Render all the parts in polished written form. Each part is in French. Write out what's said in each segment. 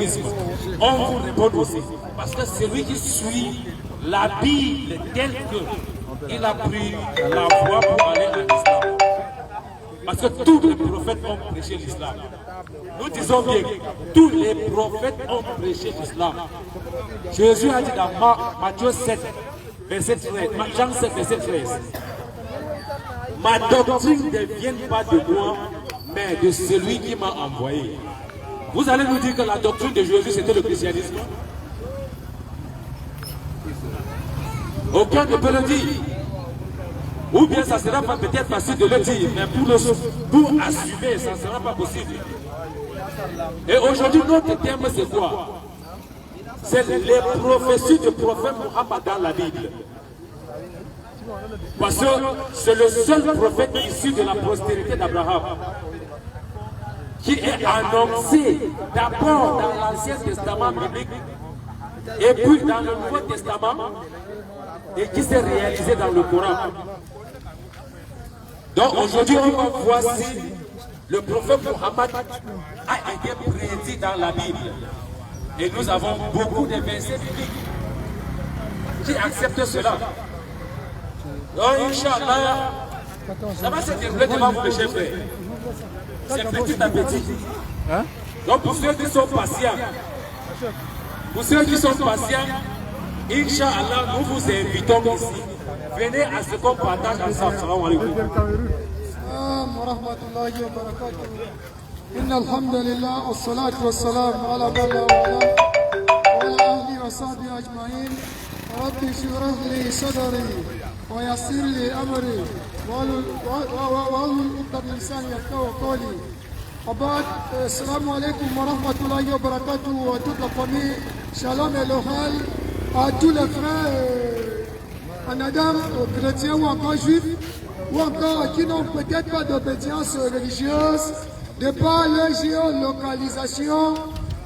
christianisme, on vous répond aussi. Parce que celui qui suit la Bible telle qu'il a pris la voie pour aller à l'islam. Parce que tous les prophètes ont prêché l'islam. Nous disons bien, tous les prophètes ont prêché l'islam. Jésus a dit dans Matthieu 7, verset 13, Jean 7, verset 13, ma doctrine ne vient pas de moi, mais de celui qui m'a envoyé. Vous allez nous dire que la doctrine de Jésus c'était le christianisme? Aucun ne peut le dire. Ou bien ça sera pas peut-être facile de le dire, mais pour assumer, ça ne sera pas possible. Et aujourd'hui, notre thème c'est quoi? C'est les prophéties du prophète Mohammed dans la Bible. Parce que c'est le seul prophète issu de la postérité d'Abraham qui est annoncé d'abord dans l'Ancien Testament biblique et puis dans le Nouveau Testament et qui s'est réalisé dans le Coran. Donc aujourd'hui on va voir si le prophète Mohammed a été prédit dans la Bible. Et nous avons beaucoup de versets bibliques qui acceptent cela. Donc Inch'Allah, ça va se dérouler devant vous mes chers frères. C'est petit à petit. Donc pour ceux qui sont patients, Inch'Allah, nous vous invitons ici. Venez à ce qu'on partage ensemble. Salam alaikum. إن الحمد لله والصلاة والسلام على من لا وعلى أهله وصحبه أجمعين رب اشرح لي صدري ويسر لي أمري واحلل عقدة من لساني يفقهوا قولي وبعد السلام عليكم ورحمة الله وبركاته à toute la famille Shalom Elohel à tous les frères en Adam chrétiens ou encore juifs ou encore qui n'ont peut-être pas d'obédience religieuse. De par leur géolocalisation,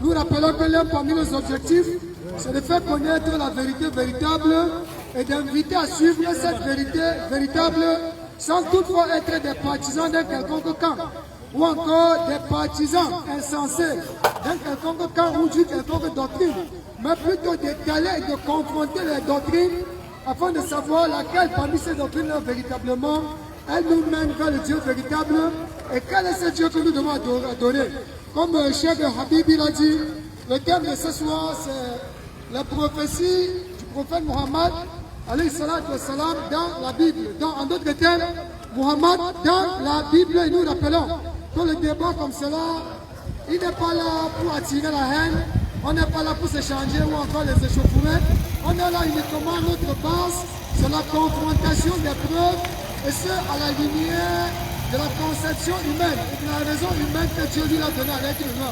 nous rappelons que l'un parmi nos objectifs, c'est de faire connaître la vérité véritable et d'inviter à suivre cette vérité véritable sans toutefois être des partisans d'un quelconque camp ou encore des partisans insensés d'un quelconque camp ou d'une quelconque doctrine, mais plutôt d'étaler et de confronter les doctrines afin de savoir laquelle parmi ces doctrines véritablement elle nous mène vers le Dieu véritable. Et quel est ce Dieu que nous devons adorer? Comme Cheikh Habib l'a dit, le thème de ce soir, c'est la prophétie du prophète Mohammed, alayhi salatu wa salam, dans la Bible. En d'autres termes, Mohammed dans la Bible, et nous rappelons que le débat comme cela, il n'est pas là pour attirer la haine, on n'est pas là pour s'échanger ou encore les échauffourées. On est là uniquement, notre base, c'est la confrontation des preuves, et ce, à la lumière de la conception humaine, de la raison humaine que Dieu lui a donnée à l'être humain.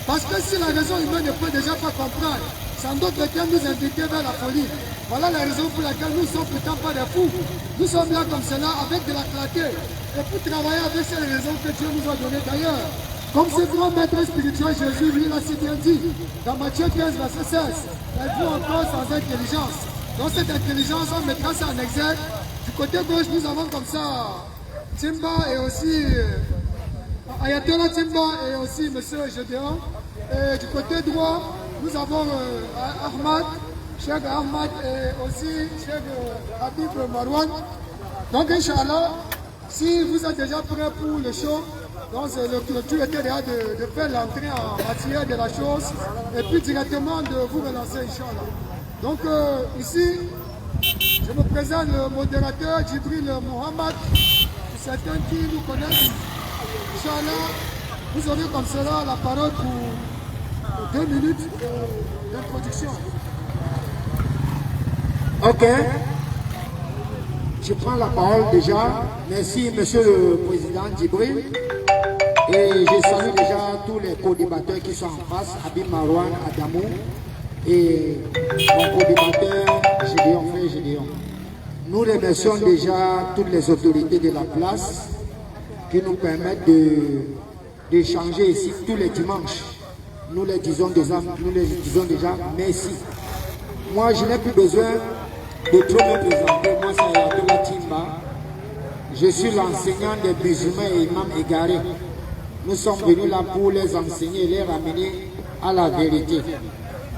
Parce que si la raison humaine ne peut déjà pas comprendre, sans d'autres termes nous inviter vers la folie. Voilà la raison pour laquelle nous ne sommes pourtant pas des fous. Nous sommes là comme cela, avec de la clarté, et pour travailler avec ces raisons que Dieu nous a données d'ailleurs. Comme ce grand maître spirituel Jésus, lui l'a si bien dit, dans Matthieu 15, verset 16, êtes-vous encore sans intelligence? Dans cette intelligence, on mettra ça en exergue. Du côté gauche, nous avons comme ça Timba et aussi Ayatollah Timba et aussi M. Gédéon. Et du côté droit, nous avons Ahmad, Cheikh Ahmad et aussi Cheikh Habib Marwan. Donc, Inch'Allah, si vous êtes déjà prêts pour le show, donc le clôture était déjà de faire l'entrée en matière de la chose et puis directement de vous relancer, Inch'Allah. Donc, ici, je me présente le modérateur Djibril Mohamed. Certains qui nous connaissent, Inch'Allah, vous aurez comme cela la parole pour 2 minutes d'introduction. Ok. Je prends la parole déjà. Merci, Monsieur le Président Djibril. Et je salue déjà tous les co-débatteurs qui sont en face, Habib Marwan, Adamou, et mon co-débatteur, Gédéon. Nous remercions déjà toutes les autorités de la place qui nous permettent d'échanger ici tous les dimanches. Nous les disons déjà merci. Moi, je n'ai plus besoin de trop me présenter. Moi, c'est Ayatollah Timba. Je suis l'enseignant des musulmans et imams égarés. Nous sommes venus là pour les enseigner et les ramener à la vérité.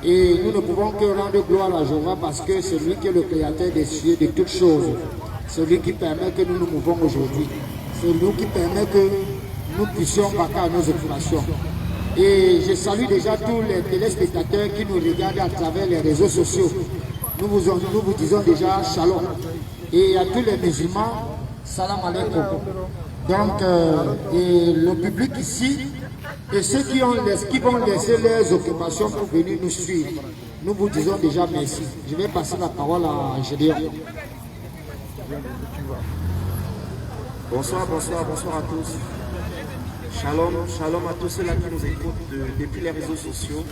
Et nous ne pouvons que rendre gloire à Jéhovah parce que c'est lui qui est le créateur des cieux, de toutes choses. C'est lui qui permet que nous nous mouvons aujourd'hui. C'est lui qui permet que nous puissions vaquer à nos occupations. Et je salue déjà tous les téléspectateurs qui nous regardent à travers les réseaux sociaux. Nous vous disons déjà shalom. Et à tous les musulmans, salam alaikum. Donc, et le public ici, et ceux qui vont laisser leurs occupations pour venir nous suivre, nous vous disons déjà merci. Je vais passer la parole à Gédéon. Bonsoir à tous. Shalom, shalom à tous ceux-là qui nous écoutent depuis les réseaux sociaux.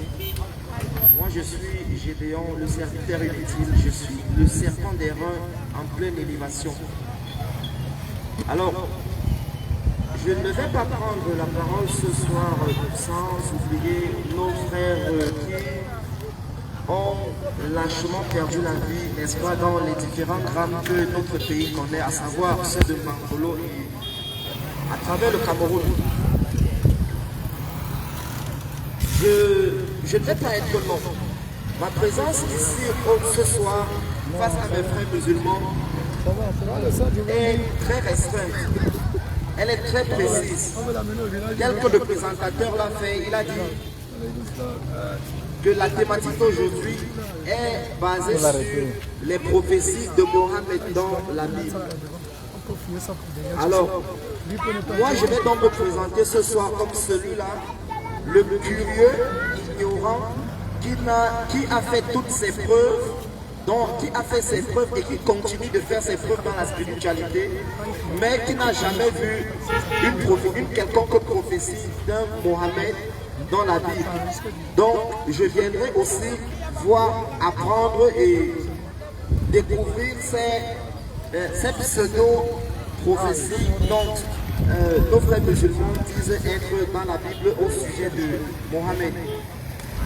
Moi je suis Gédéon, le serviteur inutile, je suis le serpent des reins en pleine élévation. Alors, je ne vais pas prendre la parole ce soir sans oublier nos frères qui ont lâchement perdu la vie, n'est-ce pas, dans les différents drames que notre pays connaît, à savoir ceux de Mangolo et à travers le Cameroun. Je ne vais pas être long. Ma présence ici ce soir face à mes frères musulmans est très restreinte. Elle est très précise. Tel que le présentateur l'a fait, il a dit que la thématique d'aujourd'hui est basée sur les prophéties de Mohammed dans la Bible. Alors, moi je vais donc me présenter ce soir comme celui-là, le curieux, ignorant, qui a fait toutes ses preuves, qui a fait ses preuves et qui continue de faire ses preuves dans la spiritualité, mais qui n'a jamais vu une quelconque prophétie d'un Mohammed dans la Bible. Donc, je viendrai aussi voir, apprendre et découvrir ces pseudo-prophéties dont nos frères musulmans disent être dans la Bible au sujet de Mohammed.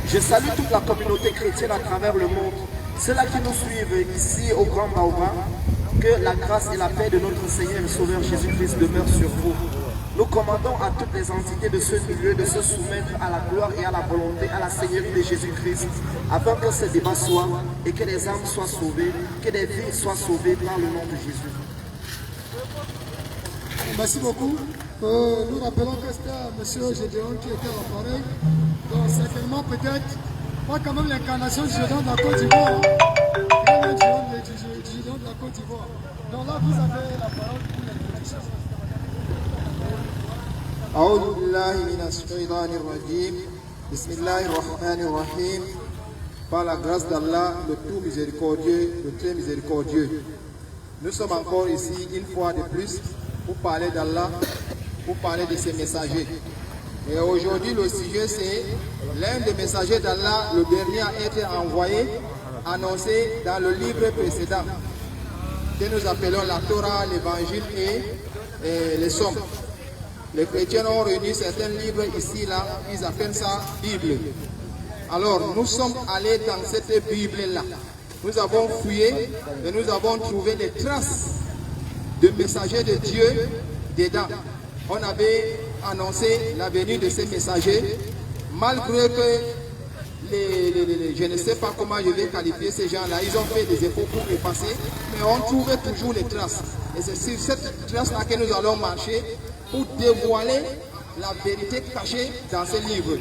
Je salue toute la communauté chrétienne à travers le monde, ceux-là qui nous suivent ici au Grand Baobab, que la grâce et la paix de notre Seigneur et Sauveur Jésus-Christ demeurent sur vous. Nous commandons à toutes les entités de ce milieu de se soumettre à la gloire et à la volonté, à la Seigneurie de Jésus-Christ, afin que ce débat soit et que les âmes soient sauvées, que les vies soient sauvées par le nom de Jésus. Merci beaucoup. Nous rappelons que c'était M. Gédéon qui était à l'appareil. Donc certainement peut-être, pas quand même l'incarnation du Gédéon de la Côte d'Ivoire. Le Gédéon de la Côte d'Ivoire. Donc là, vous avez la parole pour l'introduction. أعوذ بالله من الشيطان الرجيم بسم الله الرحمن الرحيم. Par la grâce d'Allah, le tout miséricordieux, le très miséricordieux. Nous sommes encore ici une fois de plus pour parler d'Allah, pour parler de ses messagers. Et aujourd'hui, le sujet c'est l'un des messagers d'Allah, le dernier à être envoyé, annoncé dans le livre précédent, que nous appelons la Torah, l'Évangile et les Psaumes. Les chrétiens ont réuni certains livres ici, là, ils appellent ça Bible. Alors, nous sommes allés dans cette Bible-là. Nous avons fouillé et nous avons trouvé des traces de messagers de Dieu dedans. On avait annoncé la venue de ces messagers, malgré que je ne sais pas comment je vais qualifier ces gens-là, ils ont fait des efforts pour effacer, mais on trouvait toujours les traces. Et c'est sur cette trace-là que nous allons marcher pour dévoiler la vérité cachée dans ces livres.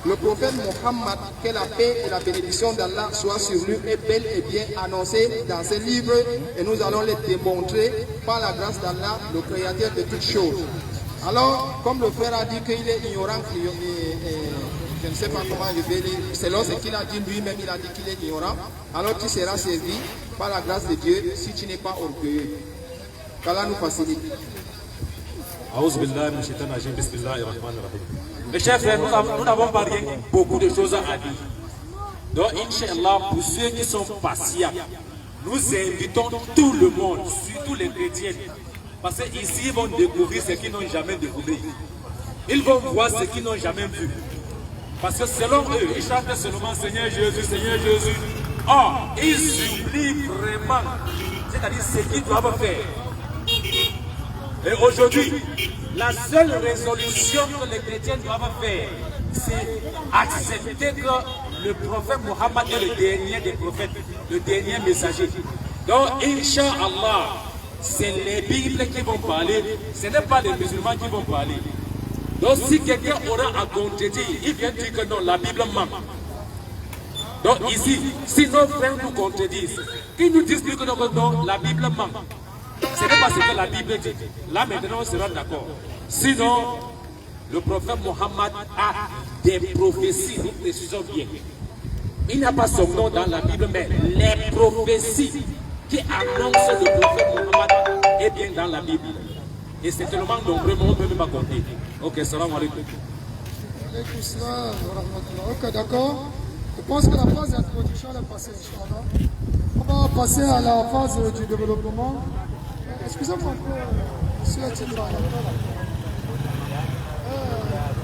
Le prophète Mohammed, que la paix et la bénédiction d'Allah soient sur lui, est bel et bien annoncé dans ces livres et nous allons les démontrer par la grâce d'Allah, le créateur de toutes choses. Alors, comme le frère a dit qu'il est ignorant, je ne sais pas comment je vais dire, selon ce qu'il a dit lui-même, il a dit qu'il est ignorant, alors tu seras servi par la grâce de Dieu si tu n'es pas orgueilleux. Qu'Allah nous facilite. Mes chers frères, nous n'avons pas rien, beaucoup de choses à dire. Donc, Inch'Allah, pour ceux qui sont patients, nous invitons tout le monde, surtout les chrétiens, parce qu'ici, ils vont découvrir ce qu'ils n'ont jamais découvert. Ils vont voir ce qu'ils n'ont jamais vu. Parce que selon eux, ils chantent seulement Seigneur Jésus, Seigneur Jésus. Or, ils oublient vraiment, c'est-à-dire ce qu'ils doivent faire. Et aujourd'hui, la seule résolution que les chrétiens doivent faire, c'est accepter que le prophète Mohammed est le dernier des prophètes, le dernier messager. Donc, Inch'Allah, c'est les Bibles qui vont parler, ce n'est pas les musulmans qui vont parler. Donc, si quelqu'un aura à contredire, il vient dire que non, la Bible manque. Donc, ici, si nos frères nous contredisent, qu'ils nous disent que non, la Bible manque. Ce n'est pas ce que la Bible dit. Là, maintenant, on sera d'accord. Sinon, le prophète Mohammed a des prophéties, nous précisons bien. Il n'y a pas son nom dans la Bible, mais les prophéties qui annoncent le prophète Mohammed est bien dans la Bible. Et c'est tellement nombreux, on ne peut même pas compter. Ok, salam alaikum. Ok, d'accord. Je pense que la phase d'introduction est passée, Inch'Allah. On va passer à la phase du développement. Excusez-moi un peu, monsieur Tchibra.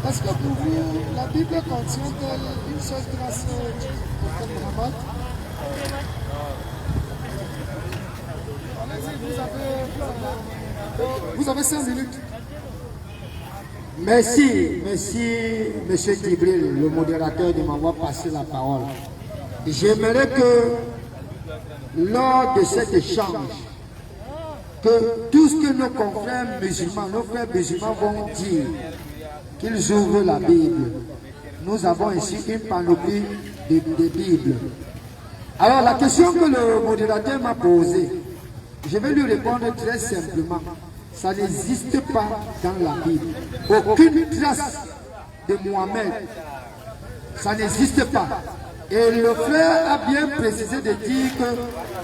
Est-ce que pour vous, la Bible contient-elle une seule trace du prophète Mohammed? Vous avez 5 minutes. Merci, monsieur Djibril, le modérateur, de m'avoir passé la parole. J'aimerais que, lors de cet échange, que tout ce que nos confrères musulmans, nos frères musulmans vont dire, qu'ils ouvrent la Bible. Nous avons ici une panoplie de Bibles. Alors la question que le modérateur m'a posée, je vais lui répondre très simplement. Ça n'existe pas dans la Bible. Aucune trace de Mohamed. Ça n'existe pas. Et le frère a bien précisé de dire que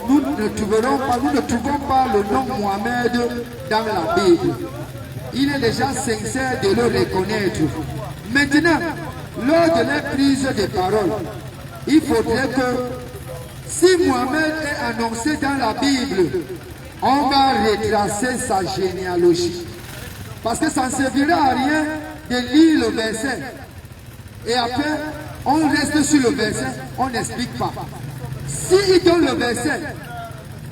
nous ne trouvons pas le nom Mohamed dans la Bible. Il est déjà sincère de le reconnaître. Maintenant, lors de la prise de parole, il faudrait que si Mohamed est annoncé dans la Bible, on va retracer sa généalogie. Parce que ça ne servira à rien de lire le verset. Et après, on reste sur le verset, on n'explique pas. S'il donne le verset,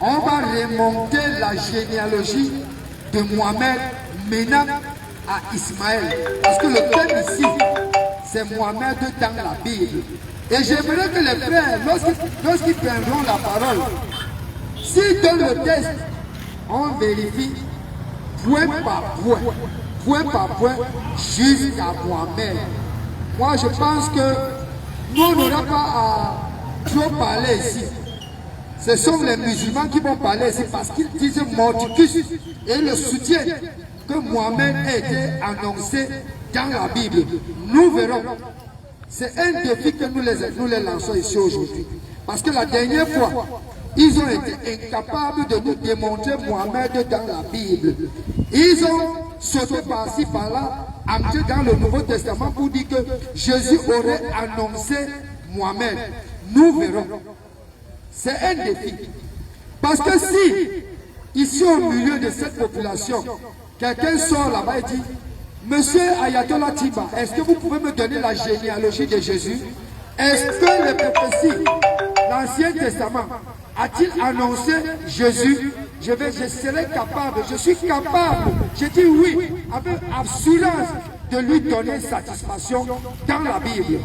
on va remonter la généalogie de Mohamed menant à Ismaël. Parce que le thème ici, c'est Mohamed dans la Bible. Et j'aimerais que les frères, lorsqu'ils prendront la parole, s'ils donnent le texte, on vérifie point par point, jusqu'à Mohamed. Moi, je pense que nous, on n'aura pas à trop parler ici. Ce sont les musulmans qui vont parler ici parce qu'ils disent Mordicus et le soutiennent que Mohamed a été annoncé dans la Bible. Nous verrons. C'est un défi que nous les lançons ici aujourd'hui. Parce que la dernière fois, ils ont été incapables de nous démontrer Mohamed dans la Bible. Ils ont sauté par-ci, par-là, entré dans le Nouveau Testament pour dire que Jésus aurait annoncé Mohamed. Nous verrons. C'est un défi. Parce que si, ici au milieu de cette population, quelqu'un sort là-bas et dit, Monsieur Ayatollah Tiba, est-ce que vous pouvez me donner la généalogie de Jésus? Est-ce que les prophéties, l'Ancien Testament, a-t-il annoncé Jésus? Je serai capable, je suis capable, je dis oui, avec assurance de lui donner satisfaction dans la Bible.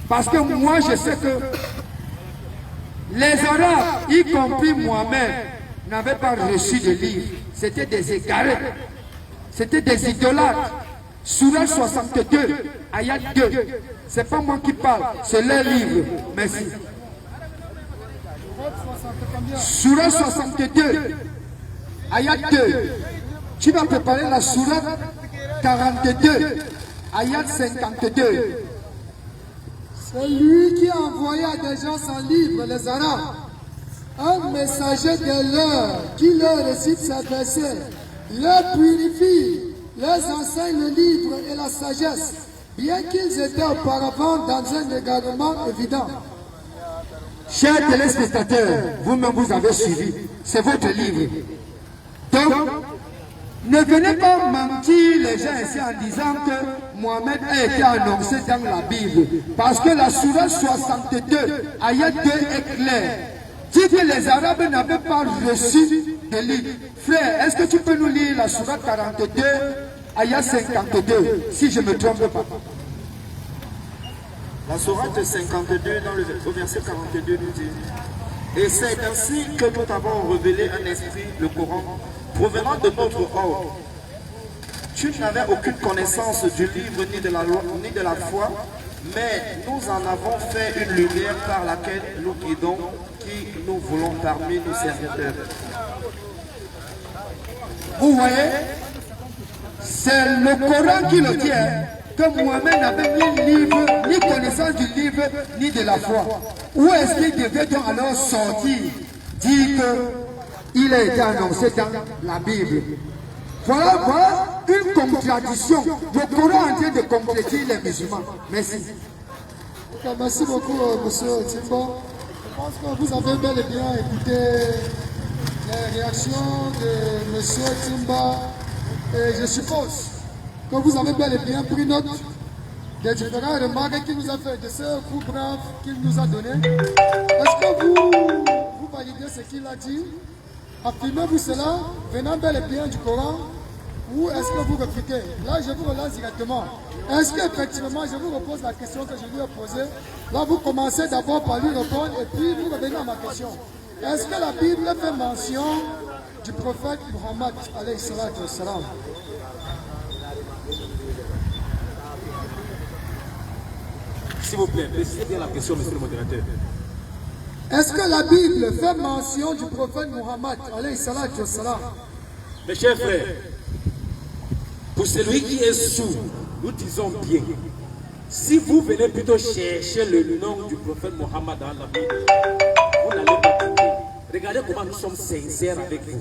Parce que moi je sais que les Arabes, y compris Mohamed, n'avaient pas reçu de livre. C'était des égarés, c'était des idolâtres. Sourate 62, ayat 2. C'est pas moi qui parle, c'est leur livre. Merci. Sourate 62, ayat 2. Tu vas préparer la sourate 42, ayat 52. C'est lui qui a envoyé à des gens sans livre, les Arabes, un messager de leur qui leur récite ses versets, leur purifie, leur enseigne le livre et la sagesse, bien qu'ils étaient auparavant dans un égarement évident. Chers téléspectateurs, vous-même vous avez suivi, c'est votre livre. Donc, ne venez pas mentir les gens ici en disant que Mohamed a été annoncé dans la Bible. Parce que la sourate 62, ayat 2 est claire. Dit que les Arabes n'avaient pas reçu de livre. Frère, est-ce que tu peux nous lire la sourate 42, ayat 52, si je ne me trompe pas? La sourate 52 au verset 42 nous dit: et c'est ainsi que nous avons révélé un esprit, le Coran, provenant de notre ordre. Tu n'avais aucune connaissance du livre ni de la loi ni de la foi, mais nous en avons fait une lumière par laquelle nous guidons qui nous voulons parmi nos serviteurs. Vous voyez, c'est le Coran qui le dit, hein, que Mohamed n'avait ni livre, ni connaissance du livre, ni de la foi. Où est-ce qu'il devait donc alors sortir, dire qu'il a été annoncé dans la Bible? Voilà une contradiction. Le Coran est en train de compléter les musulmans. Merci. Okay, merci beaucoup, monsieur Timbo. Je pense que vous avez bel et bien écouté les réactions de monsieur Timba. Et je suppose que vous avez bel et bien pris note des différentes remarques qu'il nous a fait, de ce coup brave qu'il nous a donné. Est-ce que vous validez ce qu'il a dit? Affirmez-vous cela venant bel et bien du Coran, ou est-ce que vous réfutez? Là, je vous relance directement. Est-ce qu'effectivement, je vous repose la question que je lui ai posée? Là, vous commencez d'abord par lui répondre et puis vous revenez à ma question. Est-ce que la Bible fait mention du prophète Muhammad alayhi salatu wassalam? S'il vous plaît, précisez bien la question, monsieur le modérateur. Est-ce que la Bible fait mention du prophète Muhammad alayhi salatu wassalam? Mes chers frères, pour celui qui est sourd, nous disons bien, si vous venez plutôt chercher le nom du prophète Muhammad dans la Bible, vous n'allez pas trouver. Regardez comment nous sommes sincères avec vous.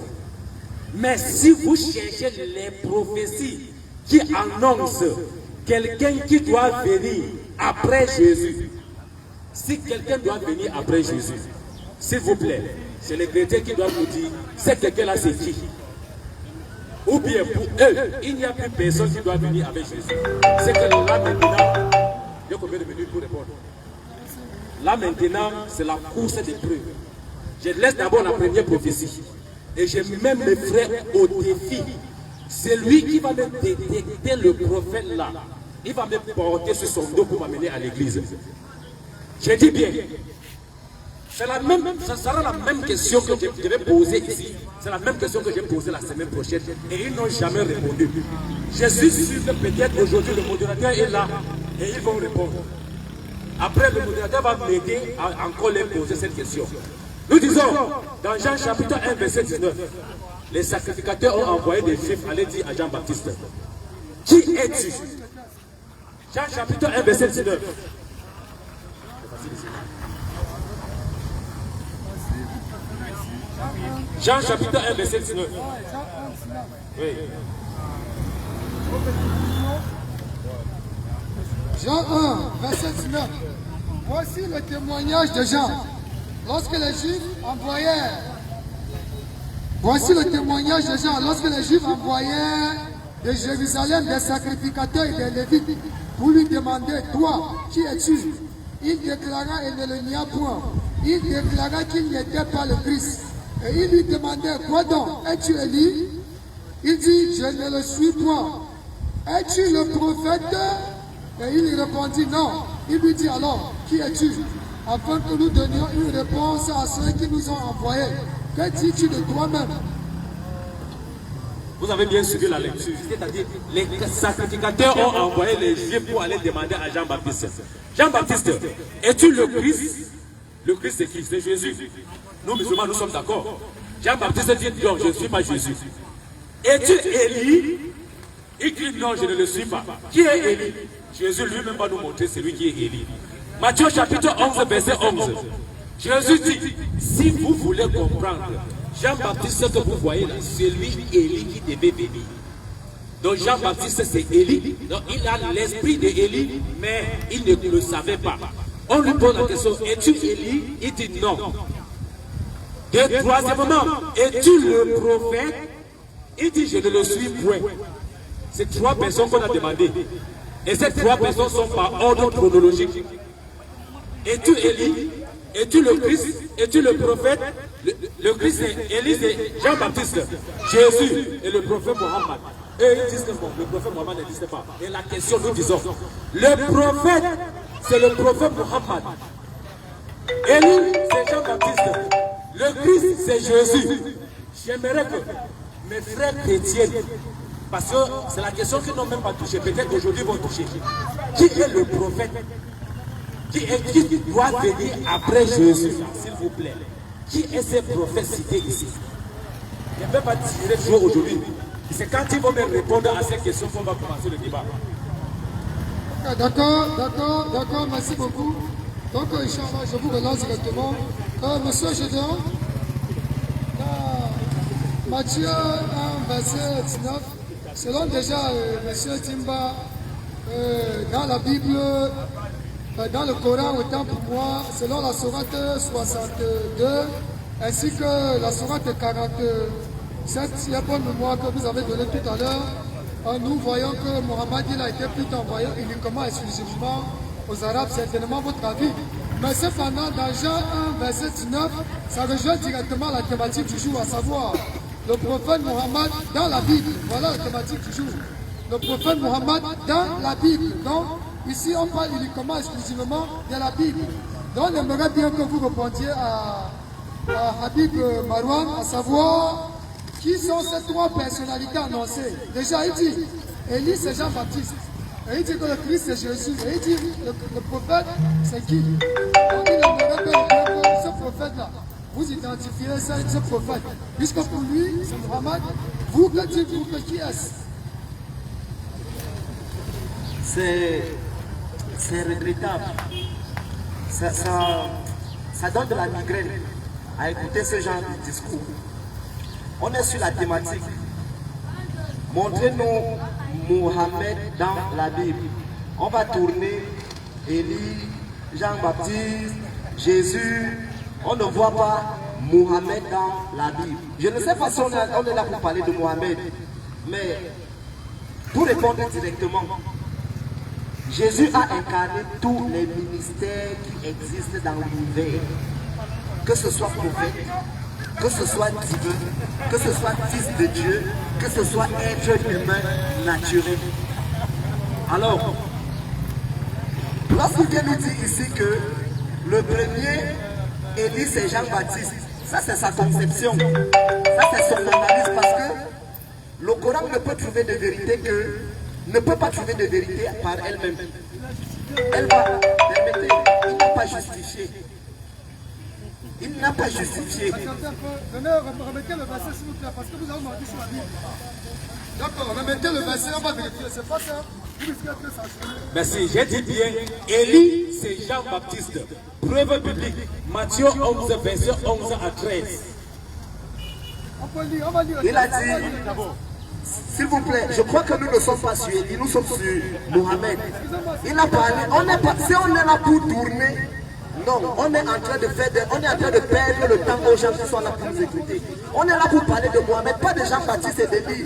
Mais si vous cherchez les prophéties qui annoncent quelqu'un qui doit venir après Jésus, si quelqu'un doit venir après Jésus, s'il vous plaît, c'est les chrétiens qui doivent nous dire, c'est quelqu'un-là, c'est qui? Ou bien pour eux, il n'y a plus personne qui doit venir avec Jésus. C'est que là maintenant, il y a combien de minutes pour répondre? Là maintenant, c'est la course des preuves. Je laisse d'abord la première prophétie. Et je mets mes frères au défi. C'est lui qui va me détecter le prophète là. Il va me porter sur son dos pour m'amener à l'église. Je dis bien, ça sera la même question que je vais poser ici. C'est la même question que j'ai posée la semaine prochaine. Et ils n'ont jamais répondu. Je suis sûr que peut-être aujourd'hui le modérateur est là et ils vont répondre. Après, le modérateur va m'aider à encore les poser cette question. Nous disons, dans Jean chapitre 1, verset 19, les sacrificateurs ont envoyé des Juifs aller dire à Jean-Baptiste, qui es-tu? Jean chapitre 1, verset 19. Jean chapitre 1, verset 19. Oui. Jean 1, verset 19. Voici le témoignage de Jean. Lorsque les Juifs envoyaient, voici le témoignage de Jean. Lorsque les Juifs envoyaient de Jérusalem des sacrificateurs et des Lévites pour lui demander, toi, qui es-tu? Il déclara et ne le nia point. Il déclara qu'il n'était pas le Christ. Et il lui demandait, quoi donc? Es-tu Élie? Il dit, je ne le suis point. Es-tu le prophète? Et il lui répondit, non. Il lui dit alors, qui es-tu? Afin que nous donnions une réponse à ceux qui nous ont envoyés. Que dis-tu de toi-même? Vous avez bien suivi la lecture. C'est-à-dire, les sacrificateurs ont envoyé les Juifs pour aller demander à Jean-Baptiste. Jean-Baptiste, es-tu le Christ? Le Christ, c'est qui? C'est Jésus. Nous, musulmans, nous sommes d'accord. Jean-Baptiste dit, non, je ne suis pas Jésus. Es-tu Élie? Il dit, non, je ne le suis pas. Qui est Élie? Jésus lui-même va nous montrer celui qui est Élie. Matthieu chapitre 11, verset 11. Jésus dit, si vous voulez comprendre, Jean-Baptiste que vous voyez là, c'est lui Élie qui devait venir. Donc Jean-Baptiste c'est Élie. Donc il a l'esprit d'Élie, mais il ne le savait pas. On lui pose la question, es-tu Élie? Il dit non. Et troisièmement, es-tu le prophète? Il dit je ne le suis point. C'est trois personnes qu'on a demandé. Et ces trois personnes sont par ordre chronologique. Es-tu Élie? Es-tu le Christ? Es-tu le prophète? Le Christ c'est Élie, c'est Jean-Baptiste, Jésus et le prophète Mohammed. Et ils disent que bon, le prophète Mohammed n'existe pas. Et la question nous disons, le prophète c'est le prophète Mohammed. Élie, c'est Jean-Baptiste. Le Christ, c'est Jésus. J'aimerais que mes frères chrétiens, parce que c'est la question qu'ils n'ont même pas touchée, peut-être aujourd'hui vont toucher. Qui est le prophète qui doit venir après Jésus, s'il vous plaît? Qui est ce prophète cité ici? Je ne vais pas tirer le jour aujourd'hui. C'est quand ils vont me répondre à ces questions qu'on va commencer le débat. D'accord, merci beaucoup. Donc, Inch'Allah, je vous relance directement. Monsieur Gédéon, dans Matthieu 1, verset 19, selon déjà Monsieur Timba, dans la Bible, dans le Coran, autant pour moi, selon la sourate 62, ainsi que la sourate 47, si la bonne mémoire que vous avez donnée tout à l'heure, nous voyons que Mohammed il a été plutôt envoyé uniquement, exclusivement aux Arabes, certainement votre avis. Mais cependant, dans Jean 1, verset 19, ça rejoint directement la thématique du jour, à savoir le prophète Mohammed dans la Bible. Voilà la thématique du jour. Le prophète Mohammed dans la Bible. Donc, ici, on parle uniquement, exclusivement de la Bible. Donc, on aimerait bien que vous répondiez à Habib Marouane, à savoir qui sont ces trois personnalités annoncées. Déjà, il dit, Élie, c'est Jean-Baptiste. Et il dit que le Christ, c'est Jésus. Et il dit, le prophète, c'est qui? Donc, il aimerait bien que ce prophète-là, vous identifiez ce prophète. Puisque pour lui, c'est Mohammed. Vous, que dites-vous que qui est-ce? C'est regrettable. Ça donne de la migraine à écouter ce genre de discours. On est sur la thématique. Montrez-nous Mohammed dans la Bible. On va tourner Élie, Jean-Baptiste, Jésus. On ne voit pas Mohammed dans la Bible. Je ne sais pas si on est là pour parler de Mohammed, mais pour répondre directement, Jésus a incarné tous les ministères qui existent dans l'univers. Que ce soit prophète, que ce soit divin, que ce soit fils de Dieu, que ce soit être humain naturel. Alors, lorsqu'il vient nous dire ici que le premier Élie c'est Jean-Baptiste, ça c'est sa conception, ça c'est son analyse, parce que le Coran ne peut trouver de vérité ne peut pas trouver de vérité par elle-même. Elle va, permettez, il n'a pas justifié. Il n'a pas justifié. Venez, remettez le verset s'il vous plaît, parce que vous avez menti sur la Bible. D'accord, remettez le verset, on va vérifier, c'est pas ça. Vous risquez d'être sanctionné. Merci, j'ai dit bien, Élie, c'est Jean-Baptiste. Preuve biblique, Matthieu 11, verset 11 à 13. On peut lire, on va lire. Il a dit, s'il vous plaît, je crois que nous ne sommes pas sur Élie, nous sommes sur Mohammed. Il a parlé, si on est là pour tourner, non, on est en train de perdre le temps aux gens qui sont là pour nous écouter. On est là pour parler de Mohammed, pas de Jean-Baptiste et d'Élie.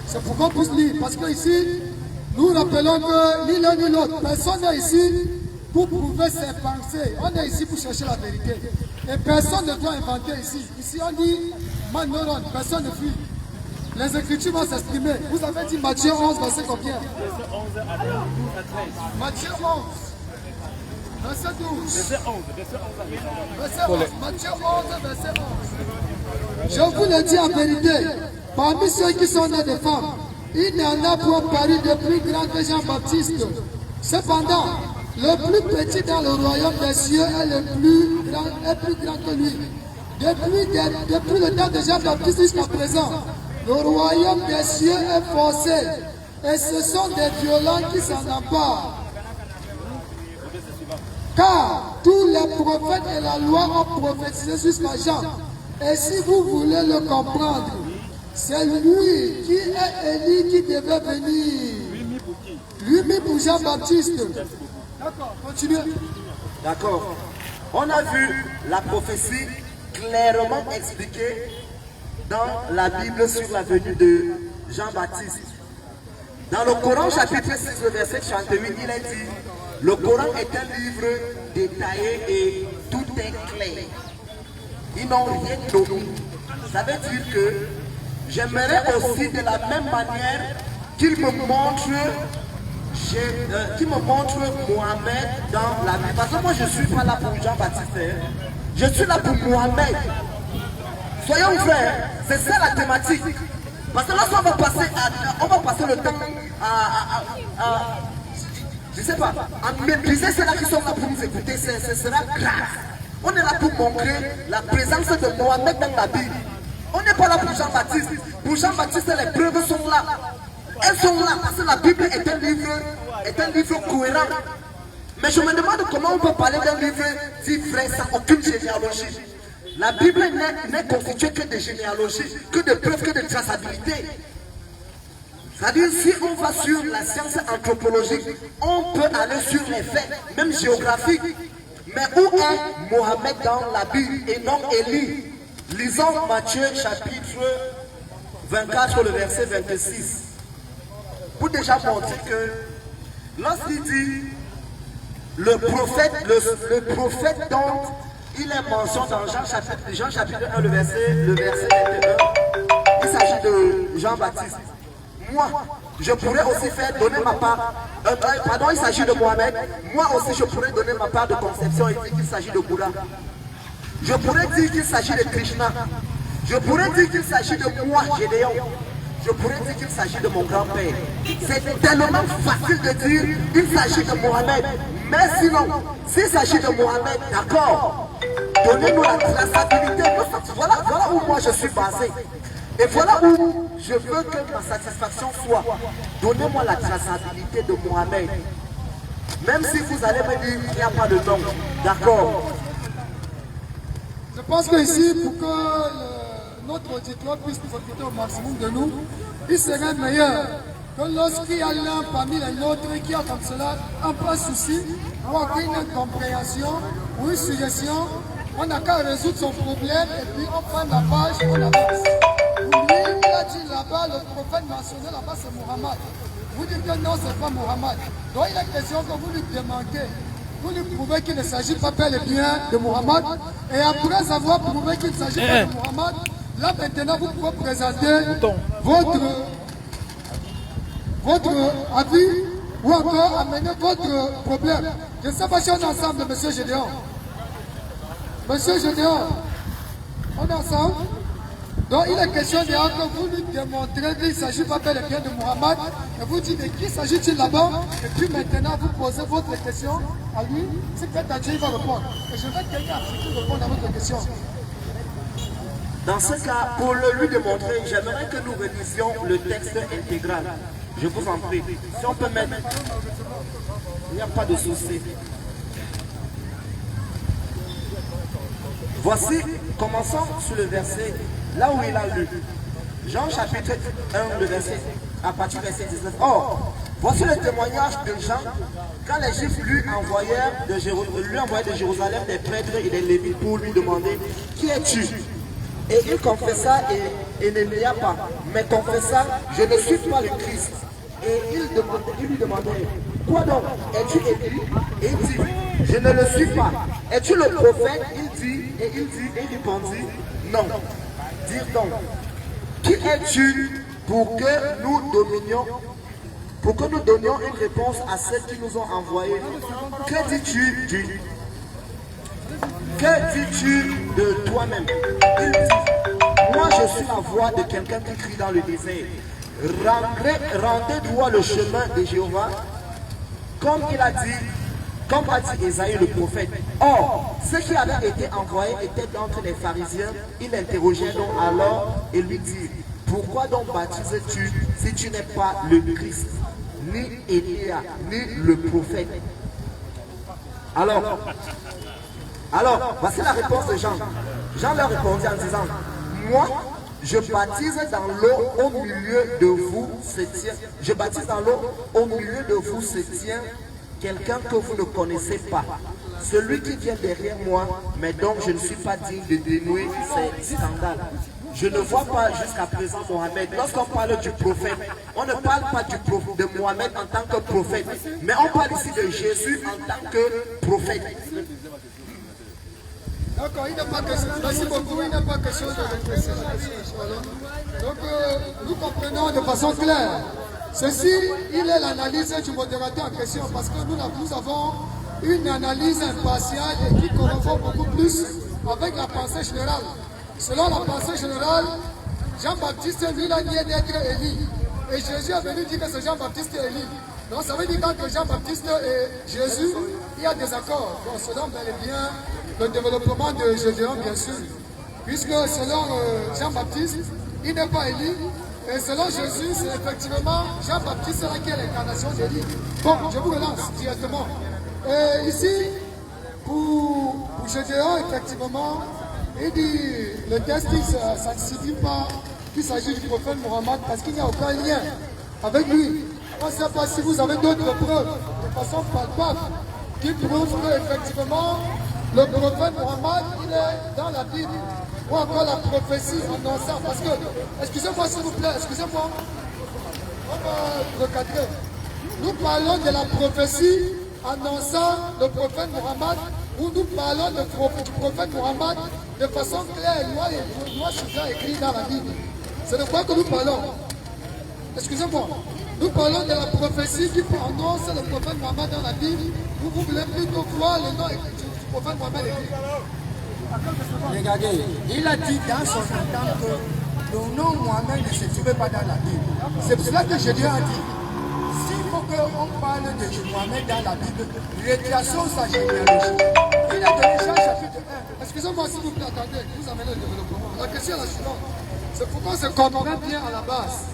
C'est pourquoi on puisse lire, parce que ici, nous rappelons que ni l'un ni l'autre, personne n'est ici pour prouver ses pensées. On est ici pour chercher la vérité. Et personne ne doit inventer ici. Ici on dit Manoron, personne ne fuit. Les Écritures vont s'exprimer. Vous avez dit Matthieu 11, verset combien? Matthieu 11. Verset 12. Verset 11. Verset 11. Matthieu 11, verset 11. Je vous le dis en vérité, parmi ceux qui sont nés de femmes, il n'y en a point paru de plus grand que Jean-Baptiste. Cependant, le plus petit dans le royaume des cieux est plus grand que lui. Depuis le temps de Jean-Baptiste jusqu'à présent, le royaume des cieux est forcé. Et ce sont des violents qui s'en emparent. Car tous les prophètes et la loi ont prophétisé jusqu'à Jean. Et si vous voulez le comprendre, c'est lui qui est Élie qui devait venir. Lui pour Jean-Baptiste. D'accord, continuez. D'accord. On a vu la prophétie clairement expliquée dans la Bible sur la venue de Jean-Baptiste. Dans le Coran chapitre 6, verset 38, il est dit: le Coran est un livre détaillé et tout est clair. Ils n'ont rien d'omis. Ça veut dire que j'aimerais aussi de la même manière qu'ils me montrent qui me montre Mohamed dans la Bible. Parce que moi, je ne suis pas là pour Jean-Baptiste. Hein. Je suis là pour Mohamed. Soyons vrais, c'est ça la thématique. Parce que lorsqu'on va passer le temps je ne sais pas, à mépriser ceux-là qui sont là pour nous écouter, ce sera grave. On est là pour montrer la présence de Mohamed dans la Bible. On n'est pas là pour Jean-Baptiste. Pour Jean-Baptiste, les preuves sont là. Elles sont là parce que la Bible est un livre cohérent. Mais je me demande comment on peut parler d'un livre dit vrai sans aucune généalogie. La Bible n'est constituée que de généalogie, que de preuves, que de traçabilité. C'est-à-dire, si on va sur la science anthropologique, on peut aller sur les faits, même géographiques. Mais où est Mohamed dans la Bible et non Élie? Lisons Matthieu chapitre 24, le verset 26. Pour déjà montrer que lorsqu'il dit le prophète dont il est mention dans Jean chapitre 1, le verset 21, il s'agit de Jean-Baptiste. Moi, je pourrais aussi faire donner ma part. Pardon, il s'agit de Mohamed. Moi aussi, je pourrais donner ma part de conception et dire qu'il s'agit de Bouddha. Je pourrais dire qu'il s'agit de Krishna. Je pourrais dire qu'il s'agit de moi, Gédéon. Je pourrais dire qu'il s'agit de mon grand-père. C'est tellement facile de dire qu'il s'agit de Mohamed. Mais sinon, s'il s'agit de Mohamed, d'accord, donnez-nous la traçabilité. Voilà où moi je suis basé. Et voilà où je veux que ma satisfaction soit. Donnez-moi la traçabilité de Mohamed. Même si vous allez me dire qu'il n'y a pas de nom. D'accord. Je pense que ici, pour que notre auditoire puisse profiter au maximum de nous, il serait meilleur que lorsqu'il y a l'un parmi les nôtres qui a comme cela un peu souci, ou une incompréhension ou une suggestion, on n'a qu'à résoudre son problème et puis on prend la page, on avance. Lui, il a dit là-bas, le prophète mentionné là-bas, c'est Mohammed. Vous dites que non, c'est pas Mohammed. Donc il est question que vous lui demandez, vous lui prouvez qu'il ne s'agit pas bel et bien de Mohammed. Et après avoir prouvé qu'il ne s'agit pas de Mohammed, là maintenant vous pouvez présenter votre avis ou encore amener votre problème. Je ne sais pas si on est ensemble, M. Gédéon. Monsieur Gédéon, on est ensemble. Donc il est question de que vous lui démontrez qu'il ne s'agit pas bel et bien de Mohammed. Et vous dites de qui s'agit-il là-bas. Et puis maintenant vous posez votre question à lui. Si peut-être il va répondre. Et je vais quelqu'un qui répondre à votre question. Dans ce cas, pour le lui démontrer, j'aimerais que nous relisions le texte intégral. Je vous en prie. Si on peut mettre... Il n'y a pas de souci. Voici, commençons sur le verset, là où il a lu. Jean chapitre 1, le verset, à partir du verset 19. Or, voici le témoignage de Jean, quand les Juifs lui envoyèrent de Jérusalem des prêtres et des Lévites pour lui demander, qui es-tu? Et il confessa et ne nia pas, mais confessa, je ne suis pas le Christ. Et il lui demandait, quoi donc? Es-tu Élie? Et il dit, je ne le suis pas. Es-tu le prophète? Et il répondit, non. Dire donc, qui es-tu pour que nous donnions une réponse à ceux qui nous ont envoyés? Que dis-tu de toi-même? Il dit, moi je suis la voix de quelqu'un qui crie dans le désert. Rendez droit le chemin de Jéhovah, comme a dit Ésaïe le prophète. Or, ceux qui avaient été envoyés étaient d'entre les pharisiens. Il interrogeait donc alors et lui dit, pourquoi donc baptises-tu si tu n'es pas le Christ, ni Élia, ni le prophète? Alors, voici la réponse de Jean. Jean leur répondit en disant, moi, je baptise dans l'eau au milieu de vous se tient. Je baptise dans l'eau au milieu de vous se tient quelqu'un que vous ne connaissez pas. Celui qui vient derrière moi, mais donc je ne suis pas digne de dénouer ces scandales. Je ne vois pas jusqu'à présent Mohamed. Lorsqu'on parle du prophète, on ne parle pas de Mohamed en tant que prophète, mais on parle ici de Jésus en tant que prophète. D'accord, il n'y a pas question. Merci beaucoup, il n'y a pas question de réfléchir. Donc, nous comprenons de façon claire Ceci, il est l'analyse du modérateur en question parce que nous avons une analyse impartiale et qui correspond beaucoup plus avec la pensée générale. Selon la pensée générale, Jean-Baptiste, lui, il a nié d'être Élie. Et Jésus est venu dire que c'est Jean-Baptiste et Élie. Donc ça veut dire que Jean-Baptiste et Jésus, il y a des accords. Donc selon bel et bien le développement de Gédéon, bien sûr. Puisque selon Jean-Baptiste, il n'est pas Élie. Et selon Jésus, c'est effectivement Jean-Baptiste qui est l'incarnation d'Élie. Bon, je vous relance directement. Et ici, pour Gédéon, effectivement, il dit, le texte, ça ne signifie pas qu'il s'agit du prophète Mohammed parce qu'il n'y a aucun lien avec lui. On ne sait pas si vous avez d'autres preuves de façon palpable qui prouvent qu'effectivement, le prophète Mohammed, il est dans la Bible. Ou encore la prophétie annonçant. Parce que, excusez-moi s'il vous plaît, excusez-moi. On va recadrer. Nous parlons de la prophétie annonçant le prophète Mohammed, ou nous parlons du prophète Mohammed de façon claire, noir sur blanc écrit dans la Bible. C'est de quoi que nous parlons. Excusez-moi. Nous parlons de la prophétie qui annonce le prophète Mohammed dans la Bible. Vous voulez plutôt voir le nom du prophète Mohammed écrit. Regardez, il a dit dans son entente que le nom Mohammed ne se trouvait pas dans la Bible. C'est pour cela que Jésus a dit, s'il faut qu'on parle de Mohammed dans la Bible, retraçons sa généalogie. Il a donné Jean chapitre 1. Excusez-moi s'il vous plaît, attendez, vous avez le développement. La question est la suivante. C'est pourquoi se comprend bien à la base.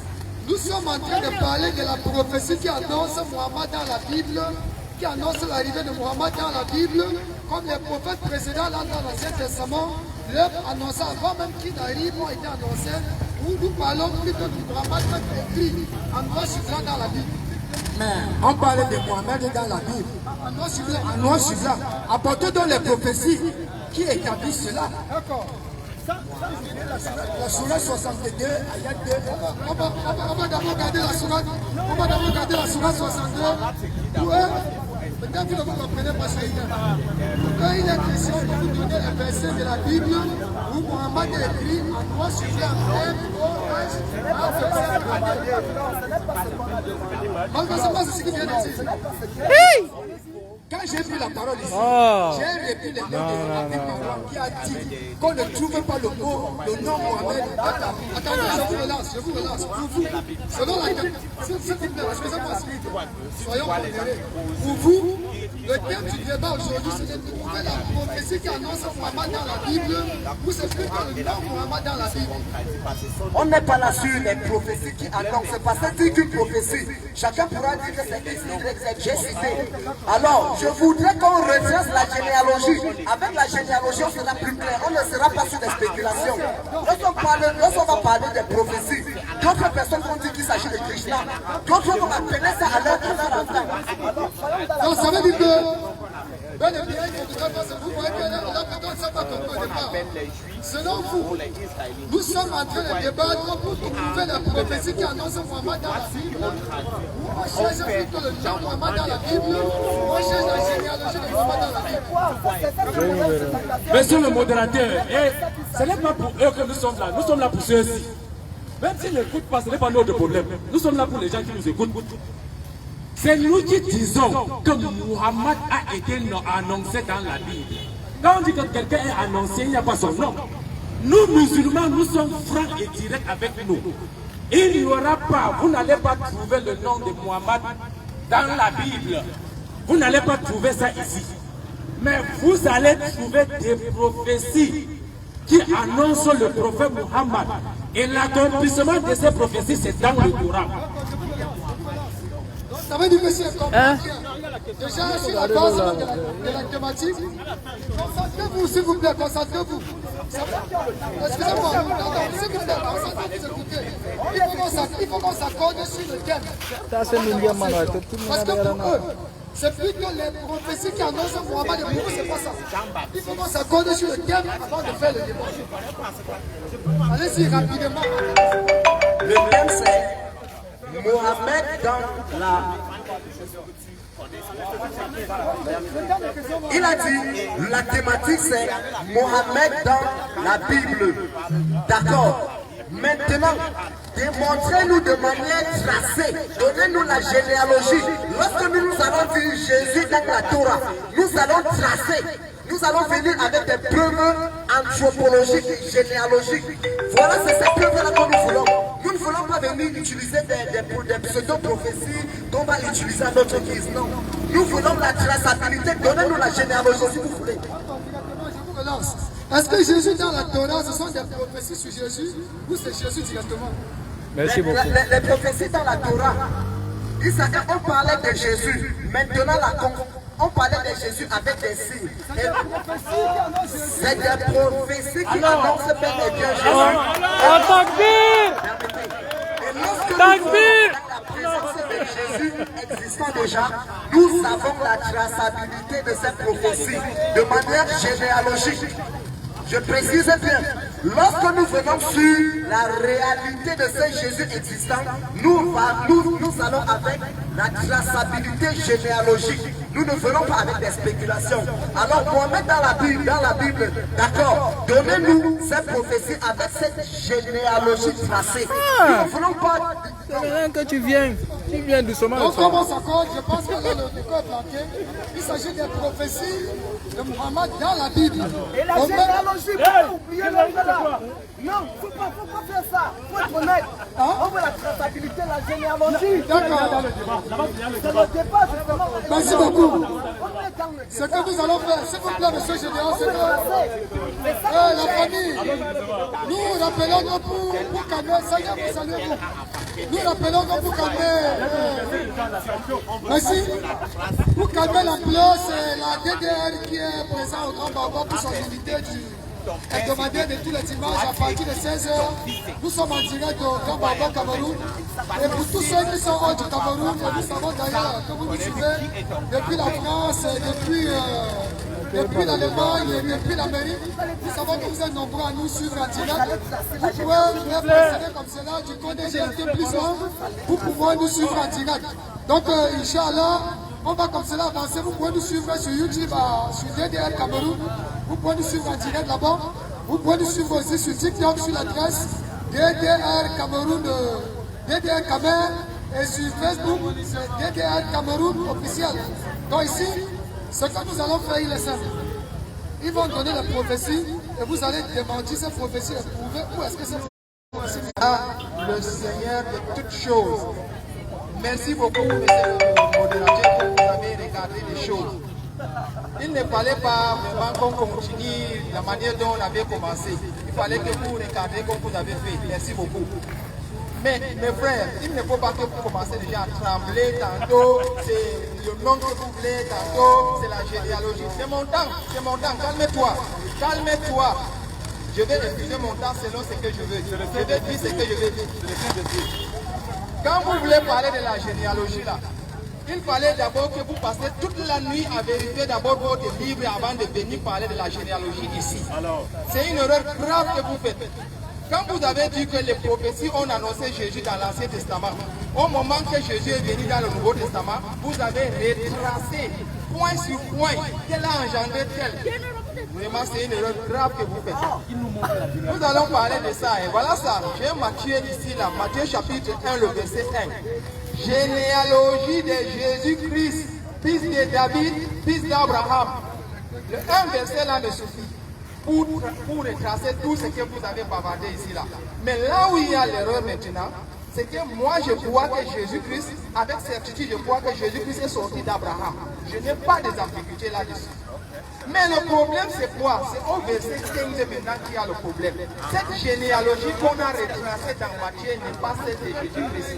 Nous sommes en train de parler de la prophétie qui annonce Mohammed dans la Bible, qui annonce l'arrivée de Mohammed dans la Bible, comme les prophètes précédents dans l'Ancien Testament, leur annonçaient avant même qu'il arrive, ont été annoncés, où nous parlons plutôt de Mohammed écrit en noir sur blanc dans la Bible. Mais on parlait de Mohammed dans la Bible, En noir sur blanc. en noir sur blanc. Apportez donc les prophéties qui établissent cela. D'accord. La sourate 62, ayat 2. On va d'abord regarder la sourate. On va d'abord regarder la sourate 62. Peut-être que vous ne comprenez pas ce qu'il y a. Quand il est question de vous donner les versets de la Bible où Mohammed est écrit en noir sur blanc, M-O-H. C'est ce qu'il vient de dire. Quand j'ai pris la parole ici, j'ai repris les mots de Rabbi Marwan qui a dit qu'on ne trouve pas le nom Mohammed dans la Bible. Attendez, je vous relance. Pour vous, selon la s'il vous plaît, excusez-moi, soyons modérés. Pour vous, le thème du débat aujourd'hui, c'est de trouver la prophétie qui annonce Mohammed dans la Bible, ou c'est plutôt le nom Mohammed dans la Bible. On n'est pas là sur les prophéties qui annoncent. C'est parce que c'est qu'une prophétie. Chacun pourra dire que c'est ici, j'ai cité. Alors, je voudrais qu'on retrace la généalogie. Avec la généalogie, on sera plus clair. On ne sera pas sur des spéculations. Lorsqu'on va parler des prophéties, d'autres personnes vont dire qu'il s'agit de Krishna. D'autres vont appeler ça à leur honneur. Donc ça veut dire que, bel et bien, vous voyez que la personne ne s'est pas compris au départ. Selon vous, nous sommes en train de débattre pour trouver la prophétie qui annonce Mohammed dans la Bible. Ou on cherche plutôt le nom Mohammed dans la Bible, ou on cherche la généalogie de Mohammed dans la Bible. Monsieur le modérateur, ce n'est pas pour eux que nous sommes là. Nous sommes là pour ceux-ci. Même s'ils n'écoutent pas, ce n'est pas notre problème. Nous sommes là pour les gens qui nous écoutent. C'est nous qui disons que Mohammed a été annoncé dans la Bible. Quand on dit que quelqu'un est annoncé, il n'y a pas son nom. Nous, musulmans, nous sommes francs et directs avec nous. Il n'y aura pas, vous n'allez pas trouver le nom de Mohammed dans la Bible. Vous n'allez pas trouver ça ici. Mais vous allez trouver des prophéties qui annoncent le prophète Mohammed. Et l'accomplissement de ces prophéties, c'est dans le Coran. Ça veut dire que c'est compliqué. Déjà, sur la base de la thématique, concentrez-vous, s'il vous plaît, concentrez-vous. Excusez-moi, s'il vous plaît, concentrez-vous, écoutez. Il faut qu'on s'accorde sur le thème. Parce que pour eux, c'est plutôt les prophéties qui annoncent Mohammed, et pour eux, c'est pas ça. Il faut qu'on s'accorde sur le thème avant de faire le débat. Allez-y, rapidement. Le thème, c'est Mohammed dans la... Il a dit, la thématique c'est Mohammed dans la Bible. D'accord. Maintenant, démontrez-nous de manière tracée, donnez-nous la généalogie. Lorsque nous allons dire Jésus dans la Torah, nous allons tracer, nous allons venir avec des preuves anthropologiques et généalogiques. Voilà, c'est ces preuves-là que nous voulons. Nous ne voulons pas venir utiliser des pseudo-prophéties qu'on va utiliser à notre guise. Non. Nous voulons la traçabilité. Donnez-nous la généalogie si vous voulez. Je vous relance. Est-ce que Jésus dans la Torah, ce sont des prophéties sur Jésus ou c'est Jésus directement? Merci beaucoup. Les prophéties dans la Torah, on parlait de Jésus. Maintenant, on parlait de Jésus avec des signes. C'est des prophéties qui annoncent bel et bien Jésus. Et lorsque nous voyons la présence de Jésus existant déjà, nous avons la traçabilité de cette prophétie de manière généalogique. Je précise bien, lorsque nous venons sur la réalité de ce Jésus existant, nous allons avec la traçabilité généalogique. Nous ne venons pas avec des spéculations. Alors, Mohamed dans la Bible, d'accord, donnez-nous cette prophétie avec cette généalogie tracée. Nous ne venons pas... C'est que tu viens doucement. Donc, comme on s'accorde, je pense que là, le décor planqué, il s'agit des prophéties de Mohammed dans la Bible. Et la généalogie, il ne faut pas oublier là. Non, il ne faut pas faire ça. Il faut être honnête. On veut la traçabilité, la généalogie. D'accord. C'est le débat, justement. Merci beaucoup. Ce que nous allons faire, s'il vous plaît, monsieur Général, c'est que la famille, nous rappelons nos pour calmer, Seigneur, vous saluez-vous. Nous rappelons nos pour calmer. Merci. Pour calmer l'ampleur, c'est la DDR qui est présente au Grand Barbare pour son unité du hebdomadaire de tous les dimanches à partir de 16h. Nous sommes en direct au Grand Barbare Cameroun. Et pour tous ceux qui sont hors du Cameroun, nous savons d'ailleurs que vous nous suivez depuis la France, depuis l'Allemagne et depuis l'Amérique. Nous savons que vous êtes nombreux à nous suivre en direct. Vous pouvez vous précéder comme cela du code GLT plus 1 pour pouvoir nous suivre en direct. Donc, Inch'Allah, on va comme cela avancer. Vous pouvez nous suivre sur YouTube, sur DDR Cameroun. Vous pouvez nous suivre en direct là-bas. Vous pouvez nous suivre aussi sur TikTok, sur l'adresse DDR Cameroun, DDR Camer. Et sur Facebook, c'est DDR Cameroun officiel. Donc ici, ce que nous allons faire, il est simple. Ils vont donner la prophétie et vous allez démentir ces prophéties et prouver où est-ce que c'est prophétie. Le Seigneur de toutes choses. Merci beaucoup, monsieur le modérateur, que vous avez regardé les choses. Il ne fallait pas vraiment qu'on continue la manière dont on avait commencé. Il fallait que vous regardiez comme vous avez fait. Merci beaucoup. Mais mes frères, il ne faut pas que vous commencez déjà à trembler. Tantôt, c'est le nom que vous voulez. Tantôt, c'est la généalogie. C'est mon temps. Calme-toi. Calme-toi. Je vais refuser mon temps selon ce que je veux. Je vais dire ce que je veux dire. Quand vous voulez parler de la généalogie là, il fallait d'abord que vous passiez toute la nuit à vérifier d'abord votre livre avant de venir parler de la généalogie ici. C'est une erreur grave que vous faites. Quand vous avez dit que les prophéties ont annoncé Jésus dans l'Ancien Testament, au moment que Jésus est venu dans le Nouveau Testament, vous avez retracé point sur point quel a engendré tel. Vraiment, c'est une erreur grave que vous faites. Nous allons parler de ça. Et voilà ça. J'ai Matthieu ici, là. Matthieu chapitre 1, le verset 1. Généalogie de Jésus-Christ, fils de David, fils d'Abraham. Le 1 verset là me suffit pour retracer tout ce que vous avez bavardé ici là. Mais là où il y a l'erreur maintenant, c'est que moi je crois que Jésus-Christ, avec certitude, je crois que Jésus-Christ est sorti d'Abraham. Je n'ai pas des ambiguïtés là-dessus. Mais le problème c'est quoi? C'est au verset 15 maintenant qu'il y a le problème. Cette généalogie qu'on a retracée dans Matthieu n'est pas celle de Jésus-Christ.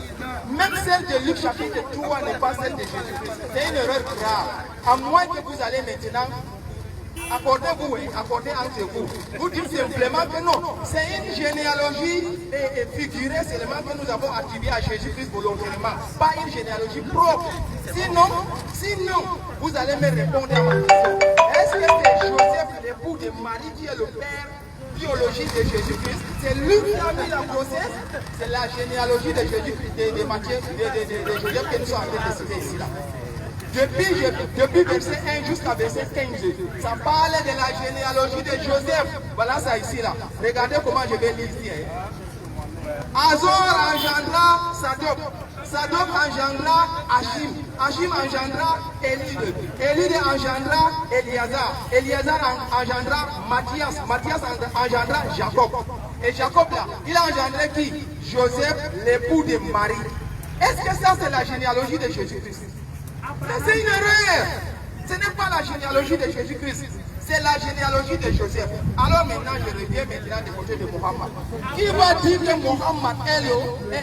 Même celle de Luc chapitre 3 n'est pas celle de Jésus-Christ. C'est une erreur grave. À moins que vous allez maintenant accordez-vous, accordez entre vous. Vous dites simplement que non, c'est une généalogie figurée seulement que nous avons attribuée à Jésus-Christ volontairement, pas une généalogie propre. Sinon, vous allez me répondre à ma question. Est-ce que c'est Joseph, l'époux de Marie, qui est le père biologique de Jésus-Christ? C'est lui qui a mis la grossesse? C'est la généalogie de Jésus-Christ, de Matthieu, de Joseph que nous sommes en train de citer ici là. Depuis verset 1 jusqu'à verset 15, ça parle de la généalogie de Joseph. Voilà ça ici là. Regardez comment je vais lire ici. Azor engendra Sadok. Sadok engendra Hachim. Hachim engendra Élide. Élide engendra Eliazar. Eliazar engendra Matthias. Matthias engendra Jacob. Et Jacob là, il a engendré qui? Joseph, l'époux de Marie. Est-ce que ça c'est la généalogie de Jésus-Christ? C'est une erreur. Ce n'est pas la généalogie de Jésus-Christ. C'est la généalogie de Joseph. Alors maintenant, je reviens maintenant du côté de Mohammed. Qui va dire que Mohammed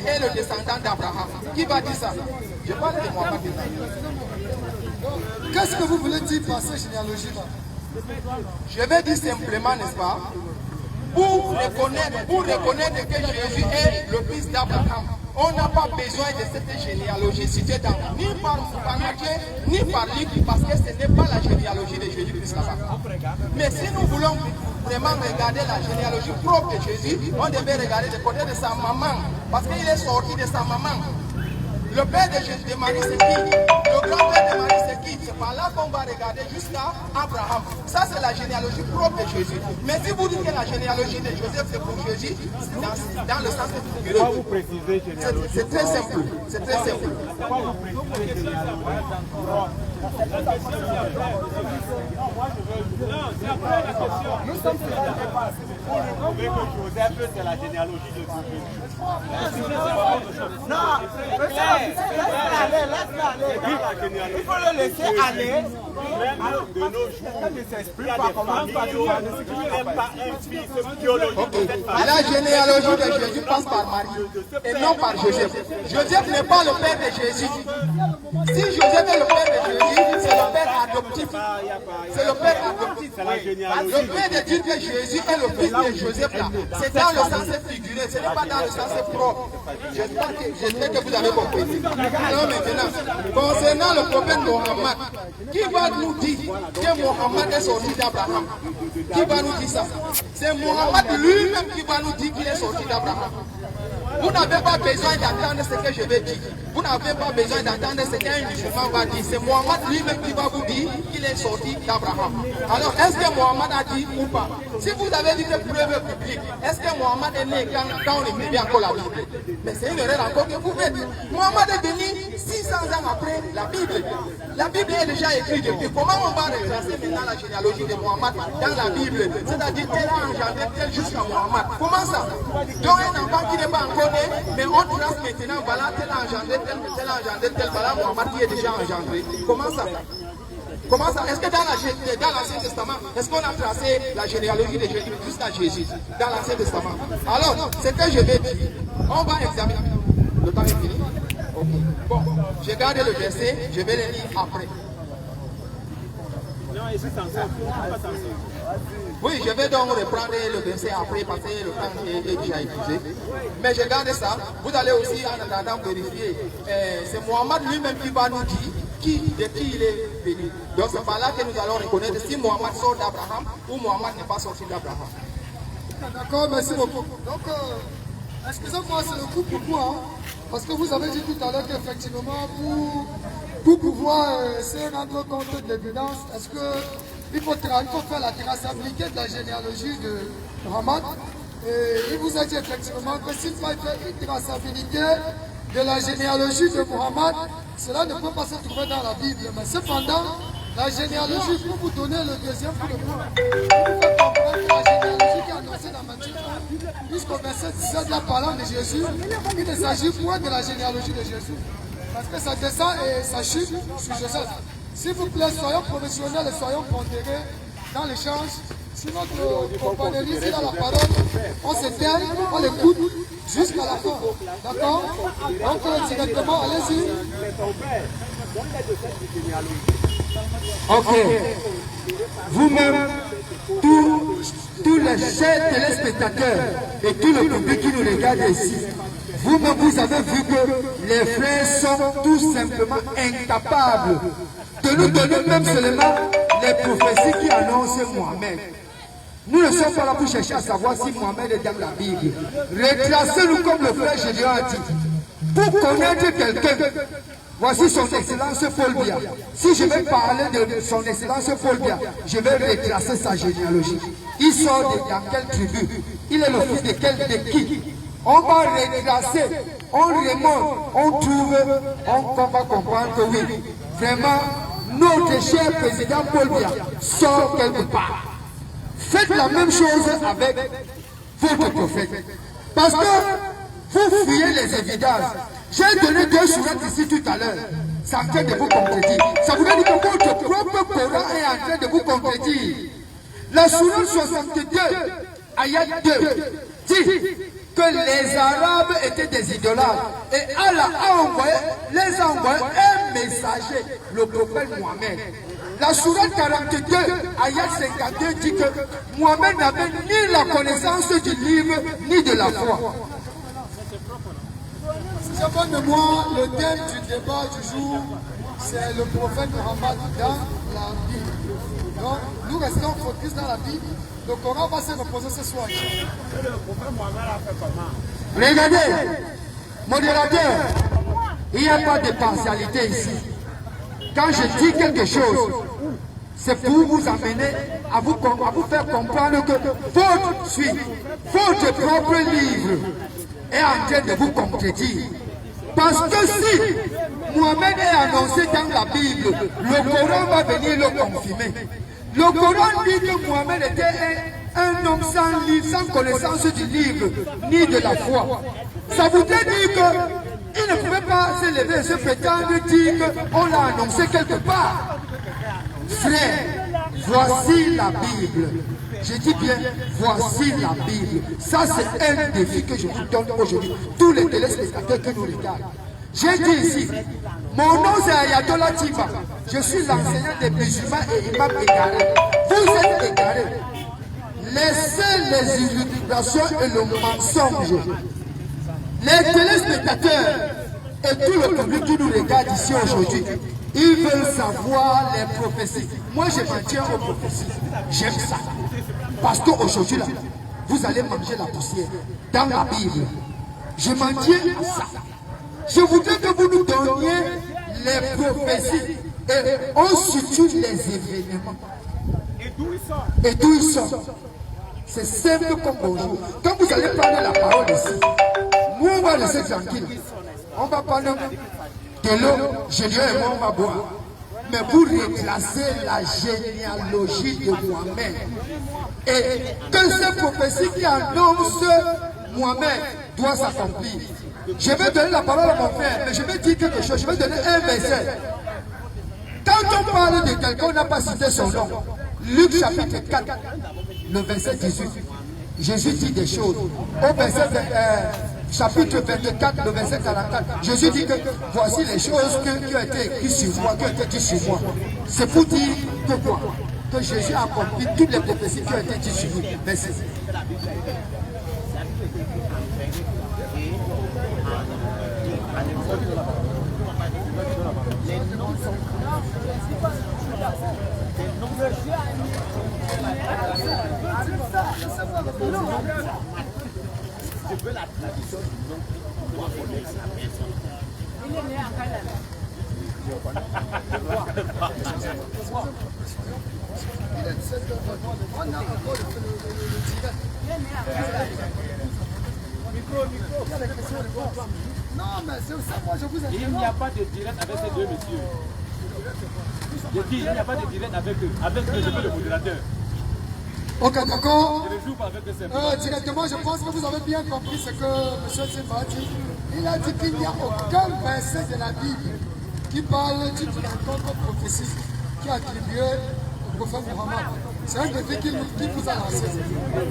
est le descendant d'Abraham? Qui va dire ça? Je parle de Mohammed. Qu'est-ce que vous voulez dire par cette généalogie-là? Je vais dire simplement, n'est-ce pas, pour reconnaître que Jésus est le fils d'Abraham. On n'a pas besoin de cette généalogie citée ni par Matthieu, ni par Luc, parce que ce n'est pas la généalogie de Jésus-Christ là-bas. Mais si nous voulons vraiment regarder la généalogie propre de Jésus, on devait regarder du côté de sa maman, parce qu'il est sorti de sa maman. Le père de Marie, c'est qui? Le grand-père de Marie, c'est qui? C'est par là qu'on va regarder jusqu'à Abraham. Ça, c'est la généalogie propre de Jésus. Mais si vous dites que la généalogie de Joseph, c'est pour Jésus, dans le sens figuré. Pourquoi vous précisez généalogie? C'est très simple. C'est très simple. Pourquoi vous précisez généalogie? Nous sommes sur la dépasse. Vous trouvez que Joseph, c'est la généalogie de Jésus? Non, laisse-le aller. Il faut le laisser aller. De nos jours, ne s'exprime pas comment pas un fils biologique. La généalogie de Jésus passe par Marie et non par Joseph. Joseph n'est pas le père de Jésus. Si Joseph est le père de Jésus, c'est le père adoptif. C'est le père adoptif. Le père de Dieu que Jésus est le fils de Joseph là. C'est dans le sens figuré, ce n'est pas dans le sens propre. J'espère que vous avez compris. Alors maintenant, concernant le prophète Mohammed, qui va nous dire que Mohammed est sorti d'Abraham? Qui va nous dire ça? C'est Mohammed lui-même qui va nous dire qu'il est sorti d'Abraham. Vous n'avez pas besoin d'entendre ce que je vais dire. Vous n'avez pas besoin d'entendre ce qu'un musulman va dire. C'est Mohammed lui-même qui va vous dire qu'il est sorti d'Abraham. Alors, est-ce que Mohammed a dit ou pas? Si vous avez dit des preuves publiques, est-ce que Mohammed est né quand on écrivait encore la Bible? Mais c'est une erreur encore que vous faites. Mohammed est venu 600 ans après la Bible. La Bible est déjà écrite depuis. Comment on va retracer maintenant la généalogie de Mohammed dans la Bible? C'est-à-dire tel a engendré tel jusqu'à Mohammed. Comment ça? Donc un enfant qui n'est pas encore né, mais on trace maintenant, voilà, tel a engendré tel, voilà, Mohammed qui est déjà engendré. Comment ça? Comment ça? Est-ce que dans l'Ancien Testament, est-ce qu'on a tracé la généalogie de Jésus jusqu'à Jésus dans l'Ancien Testament? Alors, c'est que je vais dire. On va examiner. Le temps est fini? Ok. Bon, j'ai gardé le verset, je vais le lire après. Non, ici, c'est ensemble. Oui, je vais donc reprendre le verset après parce que le temps est déjà épuisé. Mais je garde ça. Vous allez aussi en attendant vérifier. C'est Mohammed lui-même qui va nous dire de qui il est venu. Donc c'est par là que nous allons reconnaître si Mohammed sort d'Abraham ou Mohammed n'est pas sorti d'Abraham. D'accord, merci beaucoup. Donc, excusez-moi, c'est le coup pour moi. Hein, parce que vous avez dit tout à l'heure qu'effectivement, pour pouvoir se rendre compte de l'évidence, est-ce qu'il faut faire la traçabilité de la généalogie de Mohammed? Et il vous a dit effectivement que s'il faut faire une traçabilité de la généalogie de Mohammed, cela ne peut pas se trouver dans la Bible. Mais cependant, la généalogie, pour vous donner le deuxième coup de poing, il faut comprendre que la généalogie qui est annoncée dans Matthieu 1, jusqu'au verset 17 de la parole de Jésus, il ne s'agit point de la généalogie de Jésus. Parce que ça descend et ça chute sur Joseph. S'il vous plaît, soyons professionnels et soyons pondérés dans l'échange. Si notre compagnoniste est dans la parole, on se tait, on l'écoute jusqu'à la fin. D'accord? Donc, directement, allez-y. Ok. Vous-même, tous les chers téléspectateurs et tout le public qui nous regarde ici, vous-même, vous avez vu que les frères sont tout simplement incapables de nous donner même seulement les prophéties qui annoncent Mohamed. Nous ne sommes pas là pour chercher à savoir si Mohamed est dans la Bible. Retracez-nous comme le frère Gédéon a dit. Pour connaître quelqu'un, voici son excellence Paul Biya. Si je vais parler de son excellence Paul Biya, je vais retracer sa généalogie. Il sort dans quelle tribu? Il est le fils de qui? on va retracer, on remonte, on trouve, on va comprendre que oui, vraiment, notre cher président Paul Biya sort quelque part. Faites la même chose avec votre prophète. Parce que vous fuyez les évidences. J'ai donné 2 sourates ici tout à l'heure. C'est en train de vous contredire. Ça voudrait dire que votre propre Coran est en train de vous contredire. La sourate 62, ayat 2, dit que les Arabes étaient des idolâtres. Et Allah les a envoyé un messager, le prophète Mohammed. La sourate 42, ayat 52, dit que Mohammed n'avait ni la connaissance du livre, ni de la foi. Si j'ai bonne mémoire, le thème du débat du jour, c'est le prophète Mohammed dans la Bible. Donc, nous restons focus dans la Bible. Le Coran va se reposer ce soir. Le prophète Mohammed a fait comment? Regardez, modérateur, il n'y a pas de partialité ici. Quand je dis quelque chose, c'est pour vous amener à vous faire comprendre que votre suite, votre propre livre est en train de vous contredire. Parce que si Mohammed est annoncé dans la Bible, le Coran va venir le confirmer. Le Coran dit que Mohammed était un homme sans livre, sans connaissance du livre, ni de la foi. Ça voudrait dire qu'il ne pouvait pas se lever et se prétendre dire qu'on l'a annoncé quelque part. Frère, voici la Bible. Je dis bien, voici la Bible. Ça, c'est un défi que je vous donne aujourd'hui. Tous les téléspectateurs que nous regardent. J'ai dit ici, mon nom c'est Ayatollah Tiba. Je suis l'enseignant des musulmans et imam égaré. Vous êtes égarés. Laissez les illustrations et le mensonge. Les téléspectateurs et tout le public qui nous regarde ici aujourd'hui, ils veulent savoir les prophéties. Moi, je m'en tiens aux prophéties. J'aime ça. Parce qu'aujourd'hui, là, vous allez manger la poussière dans la Bible. Je m'en tiens à ça. Je voudrais que vous nous donniez les prophéties et on situe les événements. Et d'où ils sont. C'est simple comme bonjour. Quand vous allez prendre la parole ici, nous on va rester tranquille. On va prendre de l'eau, Gédéon et moi on va boire. Mais pour retracer la généalogie de Mohammed et que ces prophéties qui annoncent Mohammed doivent s'accomplir. Je vais donner la parole à mon frère, mais je vais dire quelque chose, je vais donner un verset. Quand on parle de quelqu'un, on n'a pas cité son nom. Luc chapitre 4, le verset 18. Jésus dit des choses. Au verset chapitre 24, le verset 44, Jésus dit que voici les choses qui ont été écrites sur moi, qui ont été dites sur moi. C'est pour dire que quoi? Que Jésus a accompli toutes les prophéties qui ont été dites sur lui. Merci. Je veux la tradition du nom pour pouvoir connaître la personne. Il est né à Canada. Non, mais c'est ça, moi je vous ai dit. Il n'y a pas de direct avec ces deux messieurs. Je dis, il n'y a pas de direct avec eux. Avec eux, je veux le modérateur. Ok, d'accord. Je ne joue pas avec eux. Directement, je pense que vous avez bien compris ce que M. Simba a dit. Il a dit qu'il n'y a aucun verset de la Bible qui parle d'une quelconque prophétie qui est attribuée au prophète Mohammed. C'est un défi qu'il vous a lancé.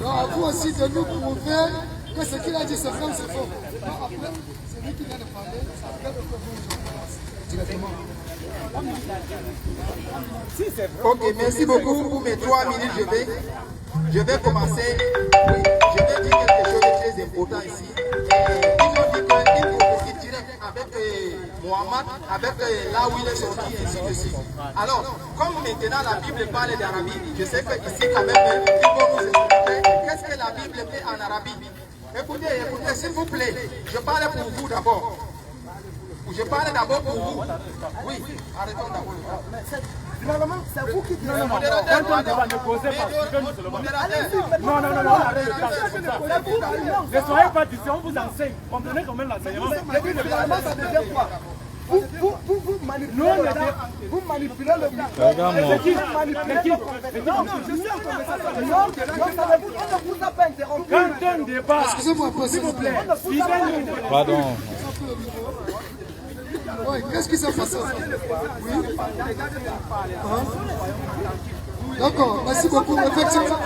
Donc à vous aussi de nous prouver que ce qu'il a dit c'est vrai ou c'est faux. Donc après, c'est lui qui vient de parler, ça fait que vous directement. Ok, merci beaucoup pour mes 3 minutes. Je vais commencer. Oui, je vais dire quelque chose de très important ici. Ils ont dit qu'une prophétie directe avec Mohammed, avec là où il est sorti, ainsi de suite. Alors, comme maintenant la Bible parle d'Arabie, je sais qu'ici quand même, ils vont nous expliquer qu'est-ce que la Bible fait en Arabie. Écoutez, s'il vous plaît, je parle pour vous d'abord. Je parle d'abord pour vous. Oui, arrêtons d'abord. Finalement, c'est vous qui dites. Quand on débat, ne causez pas. Non, ne soyez pas d'ici, on vous enseigne. Comprenez quand même l'enseignement. Finalement, ça devient quoi? Vous manipulez le micro. C'est qui? Non, je suis en conversation. Non, on ne vous a pas interrompu. Quand on débat, Excusez-moi, s'il vous plaît. Pardon. Oui, qu'est-ce qui s'est passé? Oui. D'accord, merci beaucoup. Effectivement,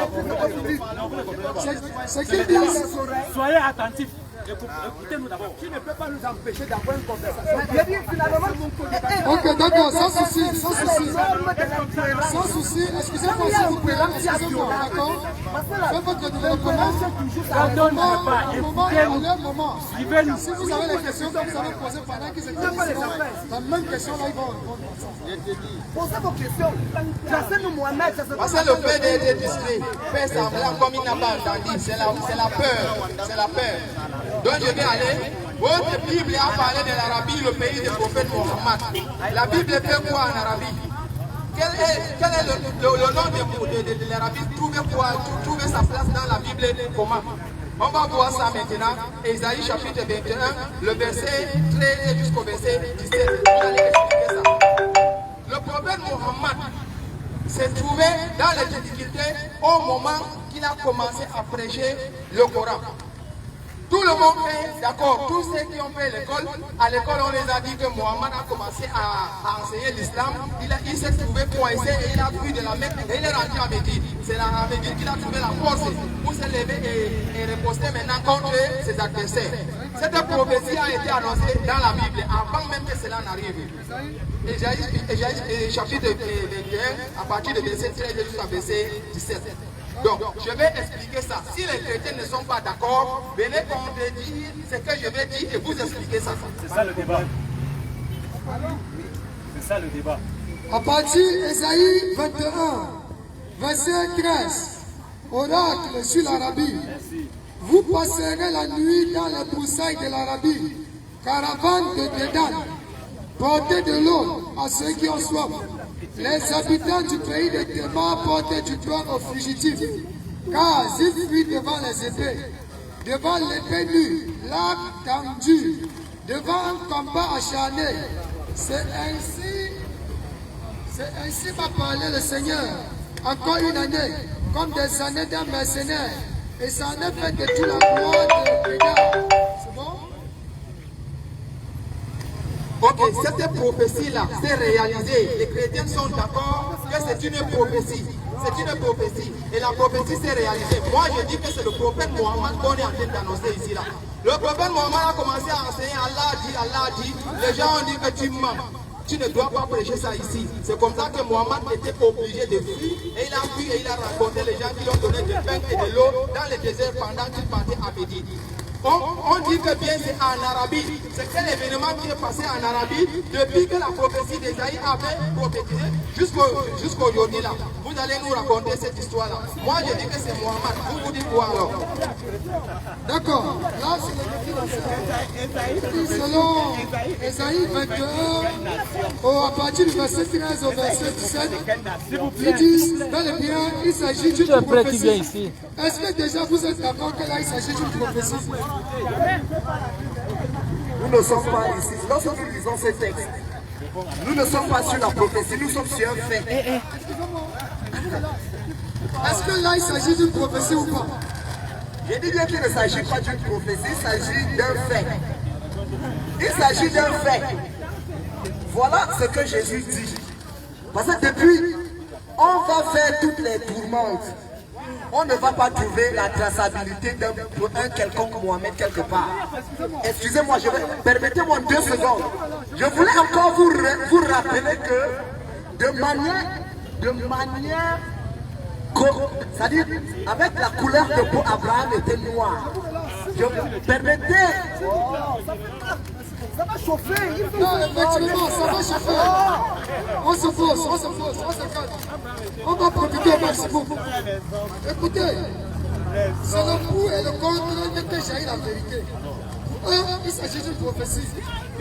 c'est qu'ils disent. soyez attentifs. Écoutez-nous d'abord. Qui ne peut pas nous empêcher d'avoir une conversation. Je dis finalement, Ok, d'accord, sans souci, sans souci. Sans souci, excusez-moi s'il vous plaît, excusez-moi, d'accord? Faites votre développement. Un moment. Si vous avez les questions que vous avez posées pendant qu'ils étaient ici, la même question là, ils vont répondre. posez vos questions. Placez-nous Mohamed, ça se Parce que le père est distrait, fait semblant comme il n'a pas entendu. C'est la peur. C'est la peur. Donc je vais aller. Votre Bible a parlé de l'Arabie, le pays du prophète Mohammed. La Bible fait quoi en Arabie? Quel est le nom de l'Arabie? Trouver sa place dans la Bible, comment? On va voir ça maintenant. Ésaïe chapitre 21, le verset 13 jusqu'au verset 17. Vous allez expliquer ça. Le prophète Mohammed s'est trouvé dans les difficultés au moment qu'il a commencé à prêcher le Coran. Tout le monde est d'accord, tous ceux qui ont fait l'école, à l'école on les a dit que Mohammed a commencé à enseigner l'islam, il s'est trouvé coincé et il a pris de la Mecque et il est rentré à Médine. C'est à Médine qu'il a trouvé la force pour se lever et riposter maintenant contre ses adversaires. Cette prophétie a été annoncée dans la Bible avant même que cela n'arrive. Ésaïe chapitre 21 à partir du verset 13 jusqu'à verset 17. Donc, je vais expliquer ça. Si les chrétiens ne sont pas d'accord, venez contredire ce que je vais dire et vous expliquer ça. C'est ça le débat. C'est ça le débat. À partir d'Ésaïe 21, verset 13, oracle sur l'Arabie. Vous passerez la nuit dans les broussailles de l'Arabie, caravane de Dédan, portez de l'eau à ceux qui ont soif. Les habitants du pays de Théma portent du pain aux fugitifs, car ils fuient devant les épées, devant l'épée nue, l'arc tendu, devant un combat acharné. C'est ainsi m'a parlé le Seigneur, encore une année, comme des années d'un mercenaire, et ça en est fait de toute la gloire de Béda. C'est bon? Ok, cette prophétie-là s'est réalisée. Les chrétiens sont d'accord que c'est une prophétie. C'est une prophétie. Et la prophétie s'est réalisée. Moi, je dis que c'est le prophète Mohammed qu'on est en train d'annoncer ici. Là. Le prophète Mohammed a commencé à enseigner Allah dit. Les gens ont dit que tu mens. Tu ne dois pas prêcher ça ici. C'est comme ça que Mohammed était obligé de fuir. Et il a fui et il a rencontré les gens qui lui ont donné du pain et de l'eau dans le désert pendant qu'il partait à Médine. On dit que bien c'est en Arabie. C'est quel événement qui est passé en Arabie depuis que la prophétie d'Ésaïe avait prophétisé jusqu'aujourd'hui là. Vous allez nous raconter cette histoire-là. Moi je dis que c'est Mohammed. Vous dites quoi alors? D'accord. Là c'est selon Ésaïe 21, à partir du verset 13 au verset 17, ils disent bel et bien il s'agit d'une prophétie. Est-ce que déjà vous êtes d'accord que là il s'agit d'une prophétie? Nous ne sommes pas ici. Lorsque nous lisons ces textes, nous ne sommes pas sur la prophétie, nous sommes sur un fait. Est-ce que là il s'agit d'une prophétie ou pas? Je dis bien qu'il ne s'agit pas d'une prophétie, il s'agit d'un fait. Il s'agit d'un fait. Voilà ce que Jésus dit. Parce que depuis, on va faire toutes les tourmentes. On ne va pas trouver la traçabilité d'un quelconque Mohamed quelque part. Excusez-moi, permettez-moi 2 secondes. Je voulais encore vous rappeler que de manière, c'est-à-dire avec la couleur de peau, Abraham était noir. Permettez. Ça va chauffer. Non, effectivement, ça va chauffer. On se pose, on se calme. On va profiter au maximum. Écoutez, c'est le pour et le contre que jaillit la vérité. Il s'agit d'une prophétie.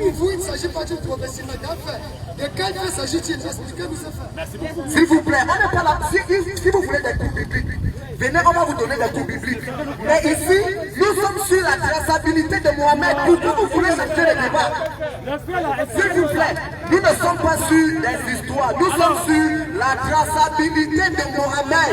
pour vous, il ne s'agit pas d'une prophétie, mais d'un fait. De quel fait s'agit-il? Expliquez-nous ce fait. Merci beaucoup. S'il vous plaît, on n'est pas là. Si vous voulez des cours bibliques, venez, on va vous donner des cours bibliques. Mais ici, nous sommes sur la traçabilité de Mohamed. Pourquoi vous voulez chercher le débat? S'il vous plaît, nous ne sommes pas sur des histoires. Nous sommes sur la traçabilité de Mohamed.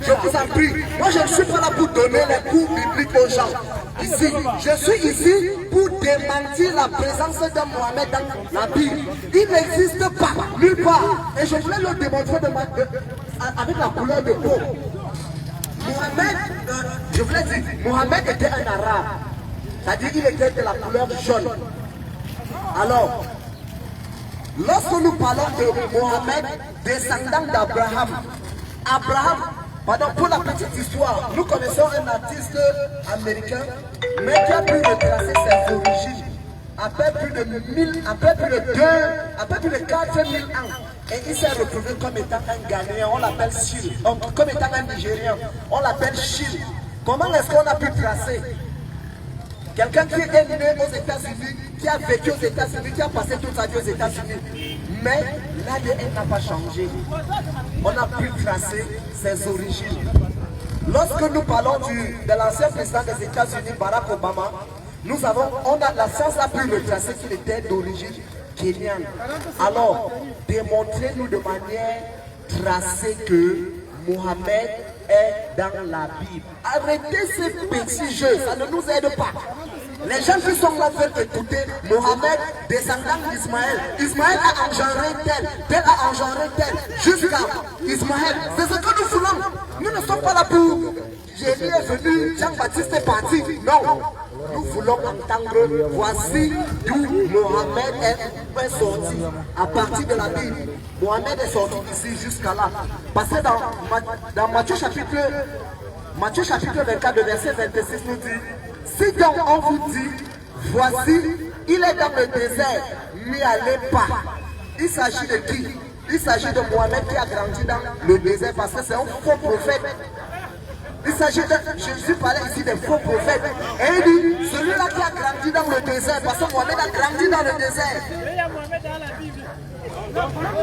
Je vous en prie. Moi, je ne suis pas là pour donner les cours bibliques aux gens. Ici, je suis ici pour démentir la présence de Mohamed dans la Bible. Il n'existe pas, nulle part. Et je voulais le démontrer avec la couleur de peau. Mohamed, je voulais dire, Mohamed était un arabe. C'est-à-dire qu'il était de la couleur jaune. Alors, lorsque nous parlons de Mohamed, descendant d'Abraham, pardon, pour la petite histoire, nous connaissons un artiste américain, mais qui a pu retracer ses origines après plus de 4000 ans. Et il s'est retrouvé comme étant un Ghanéen, on l'appelle Chil, comme étant un Nigérien, on l'appelle Chil. Comment est-ce qu'on a pu tracer quelqu'un qui est né aux États-Unis, qui a vécu aux États-Unis, qui a passé toute sa vie aux États-Unis, mais l'ADN n'a pas changé. On a pu tracer ses origines. Lorsque nous parlons de l'ancien président des États-Unis, Barack Obama, la science a pu retracer qu'il était d'origine kenyane. Alors, démontrez-nous de manière tracée que Mohamed est dans la Bible. Arrêtez ces petits jeux, ça ne nous aide pas. Les gens qui sont là veulent écouter Mohamed, descendant d'Ismaël. Ismaël a engendré tel a engendré tel, jusqu'à Ismaël. C'est ce que nous voulons. Nous ne sommes pas là pour Jésus est venu, Jean-Baptiste est parti. Non. Nous voulons entendre, voici d'où Mohamed est sorti, à partir de la Bible. Mohamed est sorti ici jusqu'à là. Parce que dans Matthieu chapitre 24, le verset 26 nous dit, si donc on vous dit, voici, il est dans le désert, n'y allez pas. Il s'agit de qui? Il s'agit de Mohamed qui a grandi dans le désert parce que c'est un faux prophète. Il s'agit de, Jésus parlait ici des faux prophètes. Et il dit, celui-là qui a grandi dans le désert, parce que Mohamed a grandi dans le désert. Il y a Mohamed dans la Bible.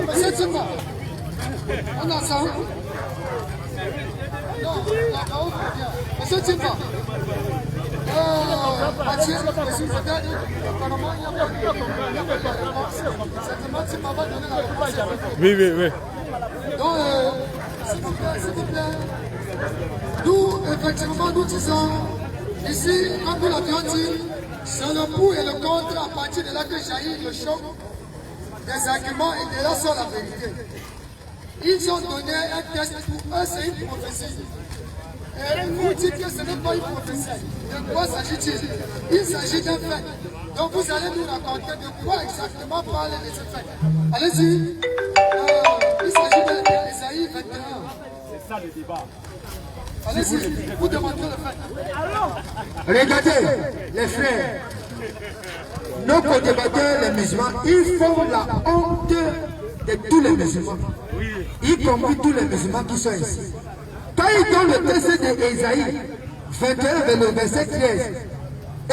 Monsieur Tima, on a ça. Non, là-bas, monsieur Tima. Mathieu, monsieur Fadani, apparemment, il y a certainement, Tima va donner la réponse. Oui. Donc, s'il vous plaît. Nous, effectivement, nous disons, ici, comme vous l'avez dit, c'est le pour et le contre, à partir de là que jaillit le choc des arguments et de là sort la vérité. Ils ont donné un test pour eux, c'est une prophétie. Et vous dites que ce n'est pas une prophétie. De quoi s'agit-il? Il s'agit d'un fait. Donc vous allez nous raconter de quoi exactement parler de ce fait. Allez-y. Il s'agit d'Ésaïe 21. C'est ça le débat. Allez-y, vous demandez le fait. Regardez, les frères, nos co-débatteurs, les musulmans, ils font la honte de tous les musulmans, y compris tous les musulmans qui sont ici. Quand ils donnent le texte d'Ésaïe 21, le verset 13,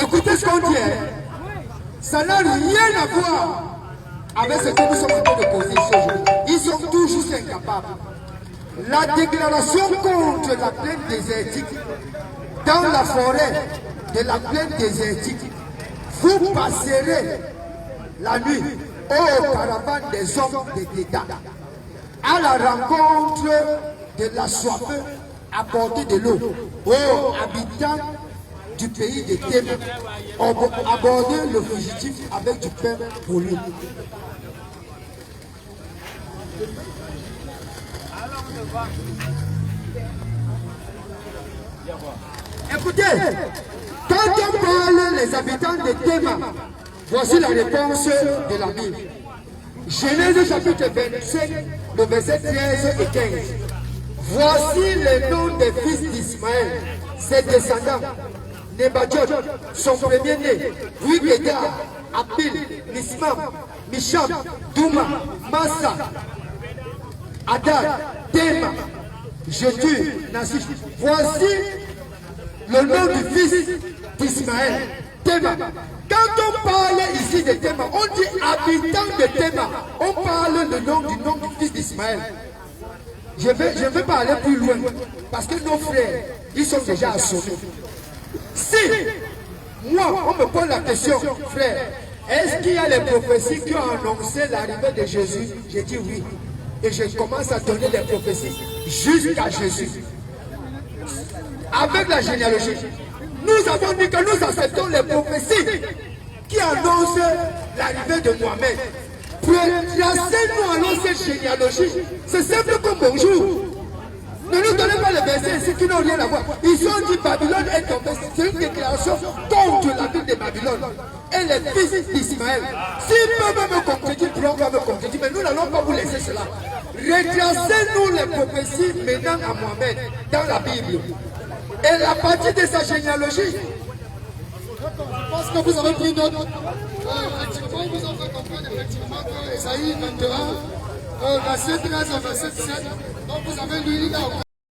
écoutez ce qu'on dit, ça n'a rien à voir avec ce que nous sommes en train de poser ici aujourd'hui. Ils sont toujours incapables. La déclaration contre la plaine désertique dans la forêt de la plaine désertique, vous passerez la nuit aux caravanes des hommes de Déda à la rencontre de la soif à portée de l'eau, aux habitants du pays de Théma, aborder le fugitif avec du pain pour lui. Écoutez, quand on parle les habitants de Théma, voici la réponse de la Bible. Genèse chapitre 25, le verset 13 et 15. Voici les noms des fils d'Ismaël, ses descendants. Nebadiot, son premier-né, Wigeda, Abil, Nismam, Misham, Douma, Massa, Adad, Théma, Jétu, Nassif. Voici le nom du fils d'Ismaël, Théma. Quand on parle ici de Tema, on dit habitant de Tema. On parle le nom du fils d'Ismaël. Je ne vais pas aller plus loin parce que nos frères, ils sont déjà assommés. Si moi, on me pose la question, frère, est-ce qu'il y a les prophéties qui ont annoncé l'arrivée de Jésus? J'ai dit oui. Et je commence à donner les prophéties jusqu'à Jésus. Avec la généalogie, nous avons dit que nous acceptons les prophéties qui annoncent l'arrivée de Mohamed. Placez-nous alors cette généalogie. C'est simple comme bonjour. Ne nous donnez pas les versets ici qui n'ont rien à voir. Ils ont dit Babylone est tombée. C'est une déclaration contre la ville de Babylone. Et les fils d'Ismaël. S'ils peuvent me contredire, Pierre va me contredire. Mais nous n'allons pas vous laisser cela. Retracez-nous les prophéties menant à Mohamed dans la Bible. Et la partie de sa généalogie. Je pense que vous avez pris note. Effectivement, vous avez compris effectivement que Esaïe 21, verset 13 au verset 17. Donc vous avez lu, il a